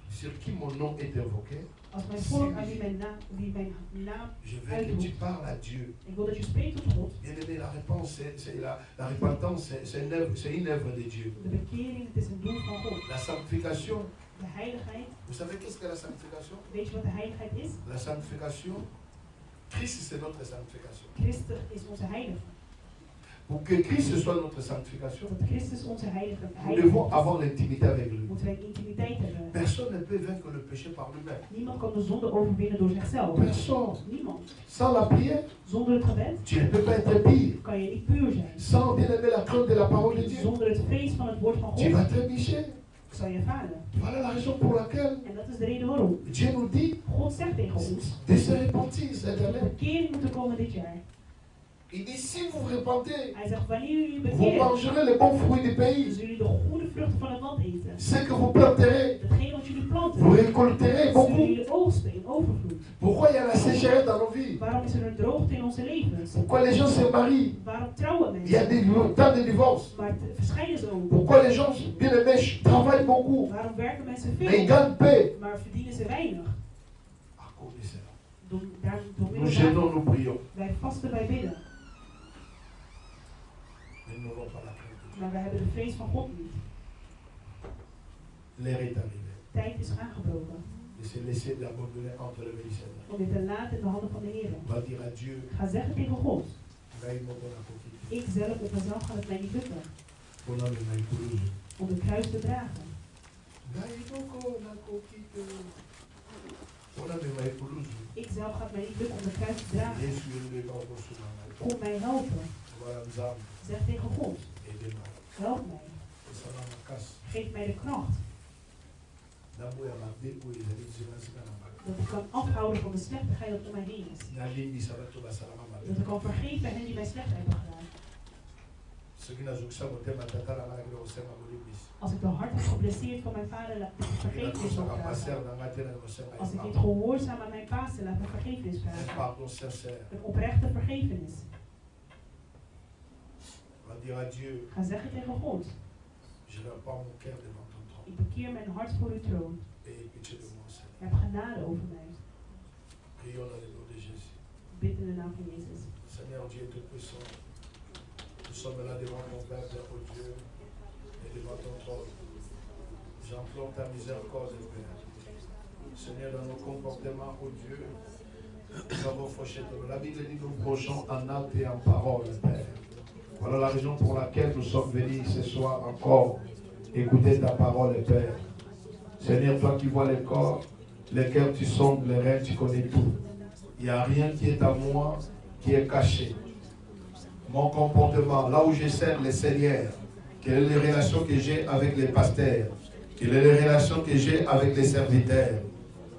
Speaker 1: sur qui mon nom est invoqué,
Speaker 2: als mijn volk aan wie mijn naam
Speaker 1: je veux que tu parles à Dieu.
Speaker 2: Ik wil dat je spreekt tot God.
Speaker 1: Bien aimé, la réponse, c'est la repentance, c'est une œuvre de Dieu.
Speaker 2: De bekering, het is een doel van God.
Speaker 1: La sanctification,
Speaker 2: De heiligheid.
Speaker 1: Vous savez qu'est-ce que la sanctification?
Speaker 2: Weet je wat de heiligheid is?
Speaker 1: La sanctification, Christ c'est notre sanctification.
Speaker 2: Christus is onze heilige.
Speaker 1: Pour que Christ soit notre sanctification,
Speaker 2: nous
Speaker 1: devons avoir l'intimité avec lui.
Speaker 2: Personne
Speaker 1: ne peut vaincre le péché par lui-même.
Speaker 2: Niemand kan de zonde overwinnen door zichzelf.
Speaker 1: Personne.
Speaker 2: Niemand.
Speaker 1: Sans la prière,
Speaker 2: zonder het gebed,
Speaker 1: tu ne peux pas être pire.
Speaker 2: Kan je niet puur zijn.
Speaker 1: Sans bien aimer la crainte de la parole de Dieu,
Speaker 2: zonder het vrees van het woord van God,
Speaker 1: tu vas trébucher.
Speaker 2: Zal je falen.
Speaker 1: Voilà la raison pour laquelle
Speaker 2: en dat is de reden waarom
Speaker 1: Dieu nous dit
Speaker 2: God zegt tegen ons
Speaker 1: de se repentir cette année.
Speaker 2: Bekering moeten komen dit jaar.
Speaker 1: Il dit si vous vous repentez,
Speaker 2: hij zegt, wanneer jullie
Speaker 1: vous
Speaker 2: bekeert,
Speaker 1: mangerez les bons fruits du pays.
Speaker 2: zullen jullie de goede vruchten van het land eten.
Speaker 1: Ce que vous planterez,
Speaker 2: datgene wat jullie planten,
Speaker 1: vous récolterez beaucoup.
Speaker 2: zullen jullie oogsten in overvloed.
Speaker 1: Pourquoi il y a la sécheresse dans nos vies?
Speaker 2: Waarom is er een droogte in onze levens?
Speaker 1: Pourquoi les gens se marient?
Speaker 2: Waarom trouwen mensen?
Speaker 1: Il y a tant de divorces.
Speaker 2: Maar verscheiden ze ook.
Speaker 1: Pourquoi les gens bien aimés travaillent beaucoup?
Speaker 2: Waarom werken mensen veel?
Speaker 1: Mais ils gagnent peu.
Speaker 2: Maar verdienen ze weinig.
Speaker 1: À cause de cela.
Speaker 2: Nous
Speaker 1: jeûnons, nous prions.
Speaker 2: Wij vasten, wij bidden. Maar we hebben de vrees van God niet.
Speaker 1: L'heure est arrivée.
Speaker 2: Tijd is aangebroken.
Speaker 1: De se laisser d'abandonner entre les mains du Seigneur.
Speaker 2: Om dit te laten in de handen van de Heer.
Speaker 1: Va dire à Dieu.
Speaker 2: Ga zeggen tegen God. Ik zelf op mezelf gaat het mij niet lukken. Om de kruis te dragen. Ik zelf gaat mij niet lukken om de kruis te dragen. Kom mij helpen. Zeg tegen God. Help mij. Geef mij de kracht. Dat ik kan afhouden van de slechtigheid dat om mij heen is. Dat ik kan vergeven hen die mij slecht hebben gedaan. Als ik de hart heb geblesseerd van mijn vader, laat ik vergeefnis vragen. Als ik niet gehoorzaam aan mijn pastor, laat me vergeefnis vragen. Een oprechte vergevenis. Ga zeggen tegen God. Ik bekeer mijn hart voor uw troon. Heb genade over mij. Bid in de naam van Jezus.
Speaker 1: Seigneur Dieu Tout-Puissant, nous sommes là devant ton Père, ô Dieu, et devant ton trône. J'implore ta miséricorde, Père. Seigneur, dans nos comportements, ô Dieu, nous avons fauché de nous. La Bible dit nous prochons en acte et en parole, Père. Voilà la raison pour laquelle nous sommes venus ce soir encore écouter ta parole, Père. Seigneur, toi qui vois les corps, les cœurs, tu sondes, les reins, tu connais tout. Il n'y a rien qui est à moi qui est caché. Mon comportement, là où je sers le Seigneur, quelles sont les relations que j'ai avec les pasteurs, quelles sont les relations que j'ai avec les serviteurs.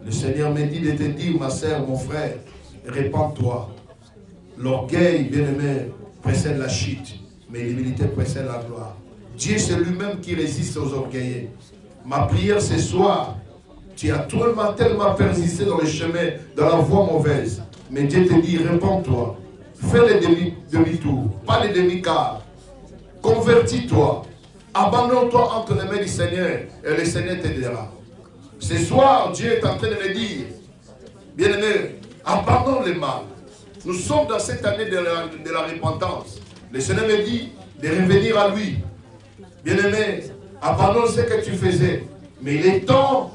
Speaker 1: Le Seigneur me dit de te dire, ma sœur, mon frère, répands-toi. L'orgueil, bien-aimé, précède la chute, mais l'humilité précède la gloire. Dieu, c'est lui-même qui résiste aux orgueillés. Ma prière ce soir, tu as tellement persisté dans le chemin, dans la voie mauvaise. Mais Dieu te dit, répands-toi. Fais le demi-tour, pas le demi-quart. Convertis-toi. Abandonne-toi entre les mains du Seigneur et le Seigneur t'aidera. Ce soir, Dieu est en train de me dire, bien-aimé, abandonne le mal. Nous sommes dans cette année de la repentance. Le Seigneur me dit de revenir à lui. Bien-aimé, abandonne ce que tu faisais. Mais il est temps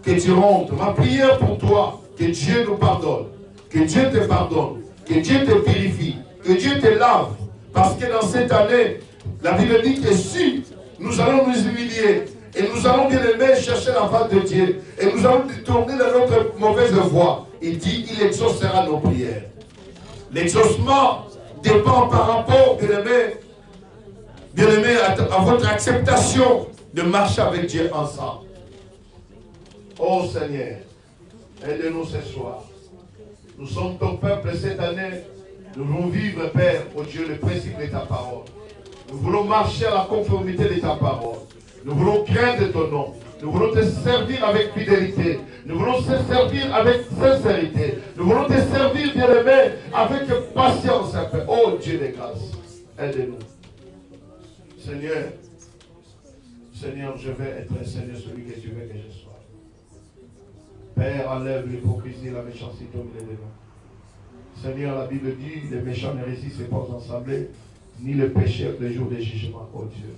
Speaker 1: que tu rentres. Ma prière pour toi, que Dieu nous pardonne. Que Dieu te pardonne. Que Dieu te purifie. Que Dieu te lave. Parce que dans cette année, la Bible dit que si nous allons nous humilier et nous allons bien aimer chercher la face de Dieu et nous allons tourner dans notre mauvaise voie, il dit qu'il exaucera nos prières. L'exaucement dépend par rapport, bien aimé, à votre acceptation de marcher avec Dieu ensemble. Oh Seigneur, aide-nous ce soir. Nous sommes ton peuple cette année. Nous voulons vivre, Père, oh Dieu, le principe de ta parole. Nous voulons marcher à la conformité de ta parole. Nous voulons craindre ton nom. Nous voulons te servir avec fidélité. Nous voulons te servir avec sincérité. Nous voulons te servir, bien-aimé, avec patience, Père. Oh Dieu de grâce, aide-nous. Seigneur, je veux être, Seigneur, celui que tu veux que je sois. Père, enlève l'hypocrisie et la méchanceté au milieu de nous. Seigneur, la Bible dit, les méchants ne résistent pas aux assemblées, ni le péché le jour du jugement, oh Dieu.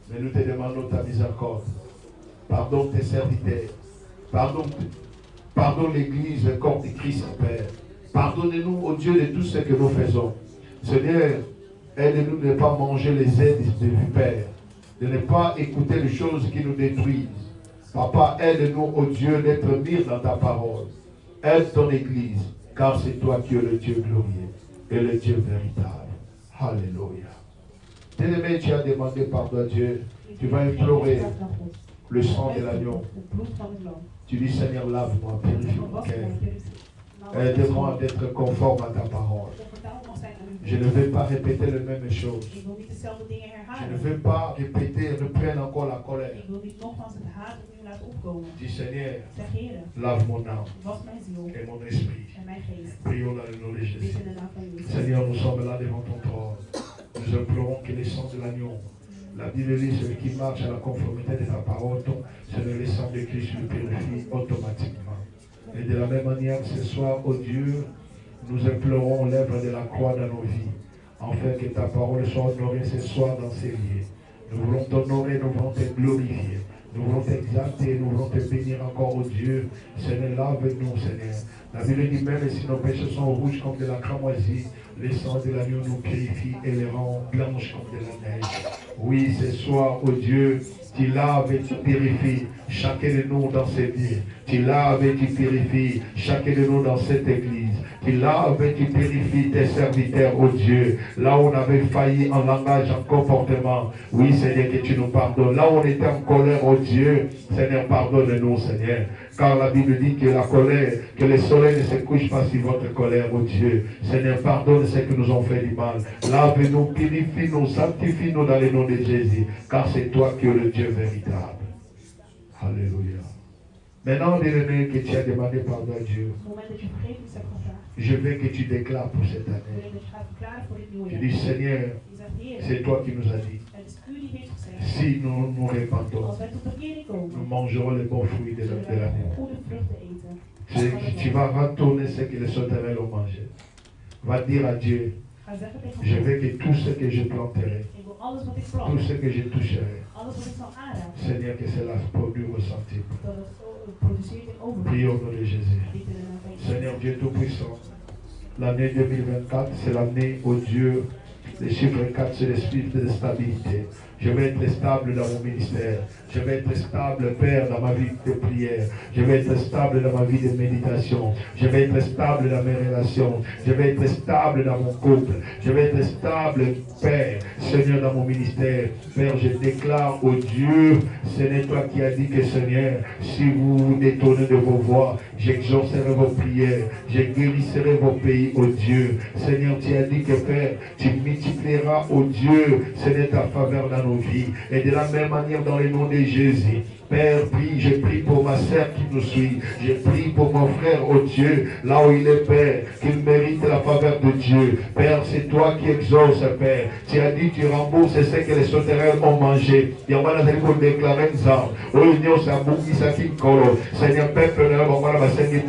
Speaker 1: Mais nous te demandons ta miséricorde. Pardonne tes serviteurs. Pardonne l'Église, le corps de Christ, Père. Pardonnez-nous, ô Dieu, de tout ce que nous faisons. Seigneur, aide-nous de ne pas manger les aides du Père, de ne pas écouter les choses qui nous détruisent. Papa, aide-nous, ô Dieu, d'être mis dans ta parole. Aide ton Église, car c'est toi qui es le Dieu glorieux et le Dieu véritable. Alléluia. Bien-aimé, tu as demandé pardon à Dieu. Tu vas implorer le sang de l'agneau. Tu dis, Seigneur, lave-moi, purifie mon cœur. Aide-moi d'être conforme à ta parole. Je ne vais pas répéter les mêmes choses. Je ne vais pas répéter, reprendre encore la colère. Dis, Seigneur, lave mon âme et mon esprit. Prions dans le nom de Jésus. Seigneur, nous sommes là devant ton trône. Nous implorons que le sang de l'agneau, la Bible dit, celui qui marche à la conformité de ta parole, c'est le sang de Christ le purifie automatiquement. Et de la même manière, ce soir, ô Dieu, nous implorons l'œuvre de la croix dans nos vies, afin que ta parole soit honorée ce soir dans ces lieux. Nous voulons t'honorer, nous voulons te glorifier, nous voulons t'exalter, nous voulons te bénir encore, ô Dieu. Seigneur, lave-nous, Seigneur. La Bible dit même si nos péchés sont rouges comme de la cramoisie, le sang de l'agneau nous purifie et les rend blanches comme de la neige. Oui, ce soir, ô Dieu, tu laves et tu purifies chacun de nous dans ces vies. Tu laves et tu purifies chacun de nous dans cette église. Tu laves et tu purifies tes serviteurs, ô Dieu. Là où on avait failli en langage, en comportement. Oui, Seigneur, que tu nous pardonnes. Là où on était en colère, ô Dieu, Seigneur, pardonne-nous, Seigneur. Car la Bible dit que la colère, que le soleil ne se couche pas sur votre colère, ô Dieu. Seigneur, pardonne ceux qui nous ont fait du mal. Lave-nous, purifie-nous, sanctifie-nous dans le nom de Jésus. Car c'est toi qui es le Dieu véritable. Alléluia. Maintenant, bien-aimé, que tu as demandé pardon à Dieu, je veux que tu déclares pour cette année. Je dis, Seigneur, c'est toi qui nous as dit. Si nous nous répandons, nous mangerons les bons fruits de l'année. Tu vas retourner ce que les sauterelles ont mangé. Va dire à Dieu, je veux que tout ce que je planterai, tout ce que je toucherai, Seigneur, que cela produise au centime. Prions au nom de Jésus. Seigneur Dieu Tout-Puissant, l'année 2024, c'est l'année où Dieu, le chiffre 4, c'est l'esprit de stabilité. Je vais être stable dans mon ministère. Je vais être stable, Père, dans ma vie de prière. Je vais être stable dans ma vie de méditation. Je vais être stable dans mes relations. Je vais être stable dans mon couple. Je vais être stable, Père, Seigneur, dans mon ministère. Père, je déclare au Dieu, c'est toi qui as dit que, Seigneur, si vous vous détournez de vos voies, j'exaucerai vos prières. Je guérisserai vos pays, au Dieu. Seigneur, tu as dit que, Père, tu multiplieras, au Dieu, Seigneur, ta faveur dans nos vies. Et de la même manière, dans le nom de Jésus, Père, je prie pour ma sœur qui nous suit. Je prie pour mon frère, oh Dieu, là où il est, Père, qu'il mérite la faveur de Dieu. Père, c'est toi qui exauces, Père. Tu as dit, tu rembourses ce que les sauterelles ont mangé. Et on va nous déclarer Seigneur, peuple, on va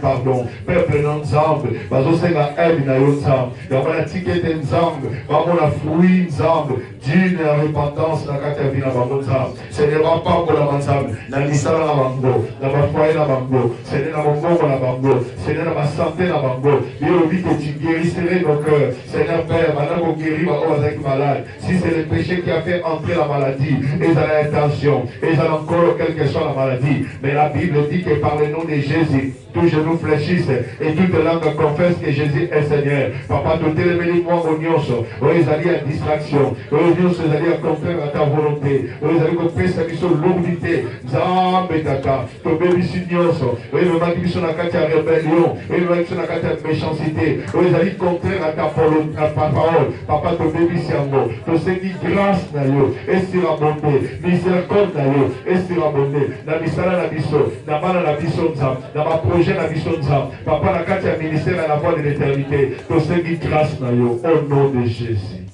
Speaker 1: pardon. Peuple, non, Zambe, Bazosenga, aide, na Zambe. Et on va la ticket de Zambe, on va la fruit, Zambe, d'une repentance, la catavina, Zambe. Seigneur, on va pas pour la Zambe. Na misala na bango, na bafoye na bango, Seigneur na bango na bango, Seigneur na ma santé na bango. Il dit que tu guérisserais nos cœurs. Seigneur Père, maintenant qu'on guérit ma avec malade. Si c'est le péché qui a fait entrer la maladie, ils ont l'intention, ils ont encore quelle que soit la maladie. Mais la Bible dit que par le nom de Jésus, tous genoux fléchissent et toute langue confesse que Jésus est Seigneur. Papa, tout est le moi au nyonso. Ils allaient à distraction. Ils allaient à contraire à ta volonté. Ils allaient à faire sa mission lourdité. Zambe tata. Tombe bisu nyonso. Ils me manquent sur la carte à rébellion. Ils me manquent sur la carte à méchanceté. Ils allaient contraire à ta parole. Papa, tombe bisu yango. Tu sais qui grâce na yo. Et sur la bonté. Miséricorde na yo. Et sur la bonté. Na misala na biso. Na bana na biso nzam. Na ma projet na biso nzam. Papa, la carte à ministère à la voie de l'éternité. Tu sais qui grâce na yo. Au nom de Jésus.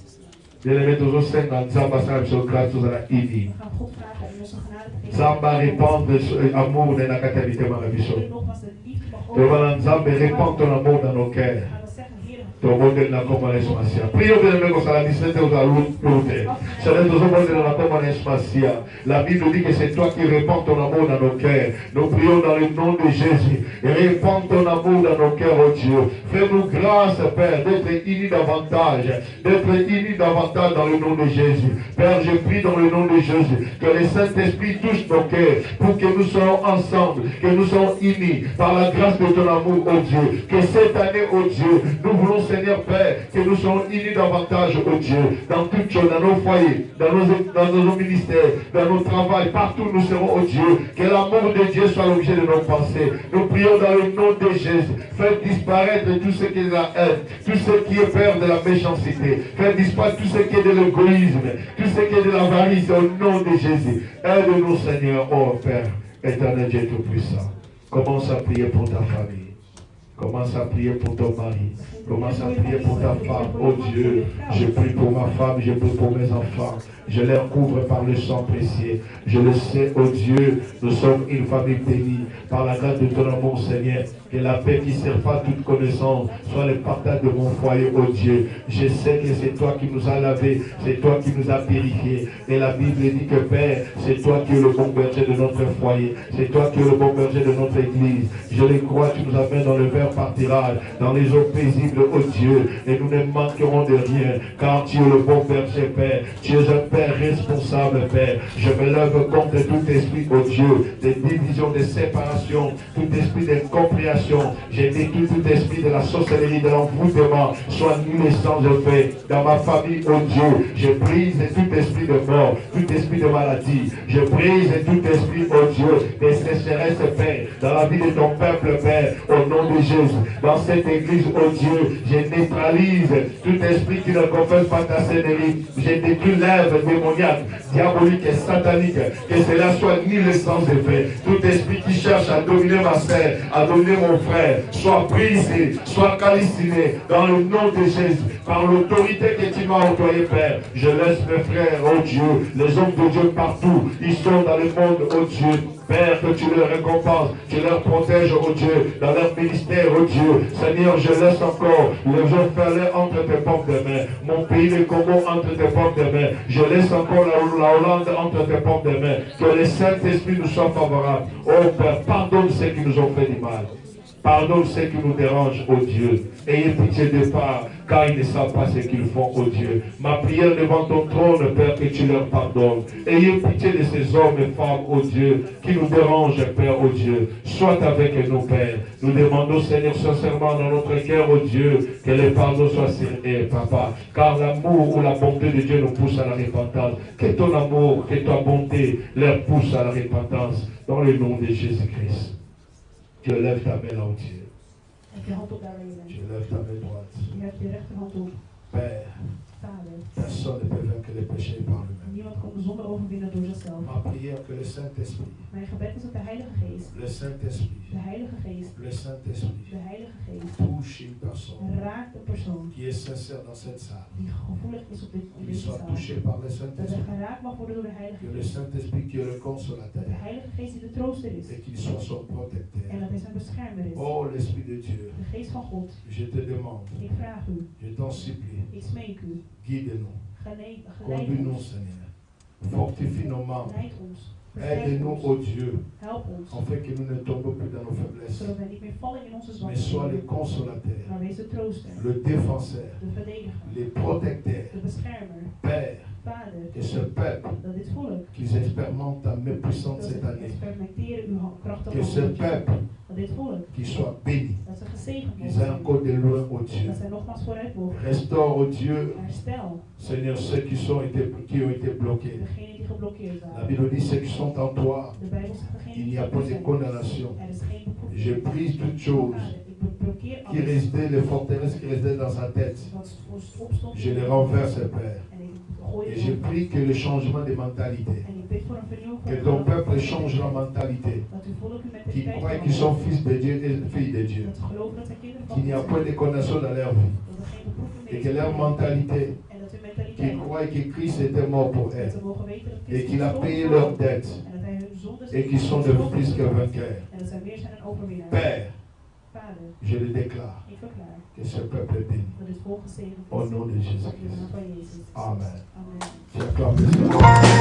Speaker 1: Bien-aimés, tous au sein dans Zamba, ça nous sommes grâce à la Ivi. Zamba répand l'amour de la catavité dans la vie. Devant Zamba, répand ton amour dans nos cœurs. Tobonde na koma nesmasia. Prions bien aimé comme ça la 17 aux alunte. Seigneur, nous avons la koma nesmasia. La Bible dit que c'est toi qui répands ton amour dans nos cœurs. Nous prions dans le nom de Jésus. Répands ton amour dans nos cœurs, oh Dieu. Fais-nous grâce, Père, d'être unis davantage. D'être unis davantage dans le nom de Jésus. Père, je prie dans le nom de Jésus que le Saint-Esprit touche nos cœurs pour que nous soyons ensemble, que nous soyons unis par la grâce de ton amour, oh Dieu. Que cette année, oh Dieu, nous voulons, Seigneur Père, que nous soyons unis davantage, oh Dieu, dans toutes choses, dans nos foyers, dans nos ministères, dans nos travails, partout nous serons, oh Dieu. Que l'amour de Dieu soit l'objet de nos pensées. Nous prions dans le nom de Jésus. Faites disparaître tout ce qui est de la haine, tout ce qui est peur de la méchanceté. Faites disparaître tout ce qui est de l'égoïsme, tout ce qui est de l'avarice, au nom de Jésus. Aide-nous, Seigneur, oh Père, éternel Dieu Tout-Puissant. Commence à prier pour ta famille. Commence à prier pour ton mari. Commence à prier pour ta femme. Oh Dieu, je prie pour ma femme, je prie pour mes enfants. Je les couvre par le sang précieux. Je le sais, oh Dieu, nous sommes une famille bénie par la grâce de ton amour, Seigneur. Que la paix qui ne sert pas toute connaissance soit le partage de mon foyer, oh Dieu. Je sais que c'est toi qui nous as lavés, c'est toi qui nous as purifiés. Et la Bible dit que Père, c'est toi qui es le bon berger de notre foyer. C'est toi qui es le bon berger de notre église. Je le crois, tu nous amènes dans le vert pâturage, dans les eaux paisibles, oh Dieu. Et nous ne manquerons de rien, car tu es le bon berger, Père. Tu es un Père responsable, Père. Je me lève contre tout esprit, oh Dieu, des divisions, des séparations, tout esprit d'incompréhension. J'ai détruit tout esprit de la sorcellerie, de l'envoûtement, soit nul et sans effet. Dans ma famille, oh Dieu, je brise tout esprit de mort, tout esprit de maladie. Je brise tout esprit, oh Dieu, des sécheresses, Père, dans la vie de ton peuple, Père, au nom de Jésus. Dans cette église, oh Dieu, je neutralise tout esprit qui ne confesse pas ta seigneurie. J'ai détruit l'œuvre démoniaque, diabolique et satanique, que cela soit nul et sans effet. Tout esprit qui cherche à dominer ma sœur, à dominer mon frère, soit brisé, soit calciné, dans le nom de Jésus, par l'autorité que tu m'as employée, Père. Je laisse mes frères, oh Dieu, les hommes de Dieu partout, ils sont dans le monde, oh Dieu. Père, que tu leur récompenses, tu leur protèges, oh Dieu, dans leur ministère, oh Dieu. Seigneur, je laisse encore le jeu Ferlet entre tes pommes de main, mon pays, le Congo, entre tes pommes de main. Je laisse encore la Hollande entre tes pommes de main. Que le Saint-Esprit nous soit favorable. Oh Père, pardonne ceux qui nous ont fait du mal. Pardonne ceux qui nous dérangent, oh Dieu. Ayez pitié de part, car ils ne savent pas ce qu'ils font, oh Dieu. Ma prière devant ton trône, Père, que tu leur pardonnes. Ayez pitié de ces hommes et femmes, oh Dieu, qui nous dérangent, Père, oh Dieu. Sois avec nous, Père. Nous demandons, Seigneur, sincèrement dans notre cœur, oh Dieu, que les pardons soient sérieux, Papa. Car l'amour ou la bonté de Dieu nous pousse à la repentance. Que ton amour, que ta bonté leur pousse à la repentance. Dans le nom de Jésus-Christ. Tu lèves ta main là où tu es. Tu lèves ta main droite. Père, personne ne peut vaincre les péchés par lui-même. Ma prière que le Saint-Esprit, le Saint-Esprit, le Saint-Esprit touche une personne qui est sincère dans cette salle, qui soit touché par le Saint-Esprit, que le Saint-Esprit qui est le consolateur et qu'il soit son protecteur. Oh l'Esprit de Dieu, je te demande, je t'en supplie, guide-nous, conduis-nous, Seigneur, fortifie nos membres, aide-nous, oh Dieu, afin que nous ne tombons plus dans nos faiblesses, mais sois le consolateur, le défenseur, le protecteur, Père, que ce peuple, qu'ils expérimentent ta main puissante cette année, que ce peuple, qu'ils soient bénis, qu'ils aient encore de loin, oh Dieu. Restaure, oh Dieu, Seigneur, ceux qui ont été bloqués. La Bible dit ceux qui sont en toi, il n'y a pas de condamnation. Je brise toutes choses qui restaient, les forteresses qui restaient dans sa tête. Je les renverse, Père. Et je prie que le changement de mentalité, que ton peuple change la mentalité, qu'ils croient qu'ils sont fils de Dieu et filles de Dieu, qu'il n'y a pas de condamnation dans leur vie, et que leur mentalité, qu'ils croient que Christ était mort pour elles, et qu'il a payé leurs dettes, et qu'ils sont de plus que vainqueurs. Père, Je le déclare que ce peuple est béni. Au nom de Jésus-Christ. Amen. Tu acclames le Seigneur.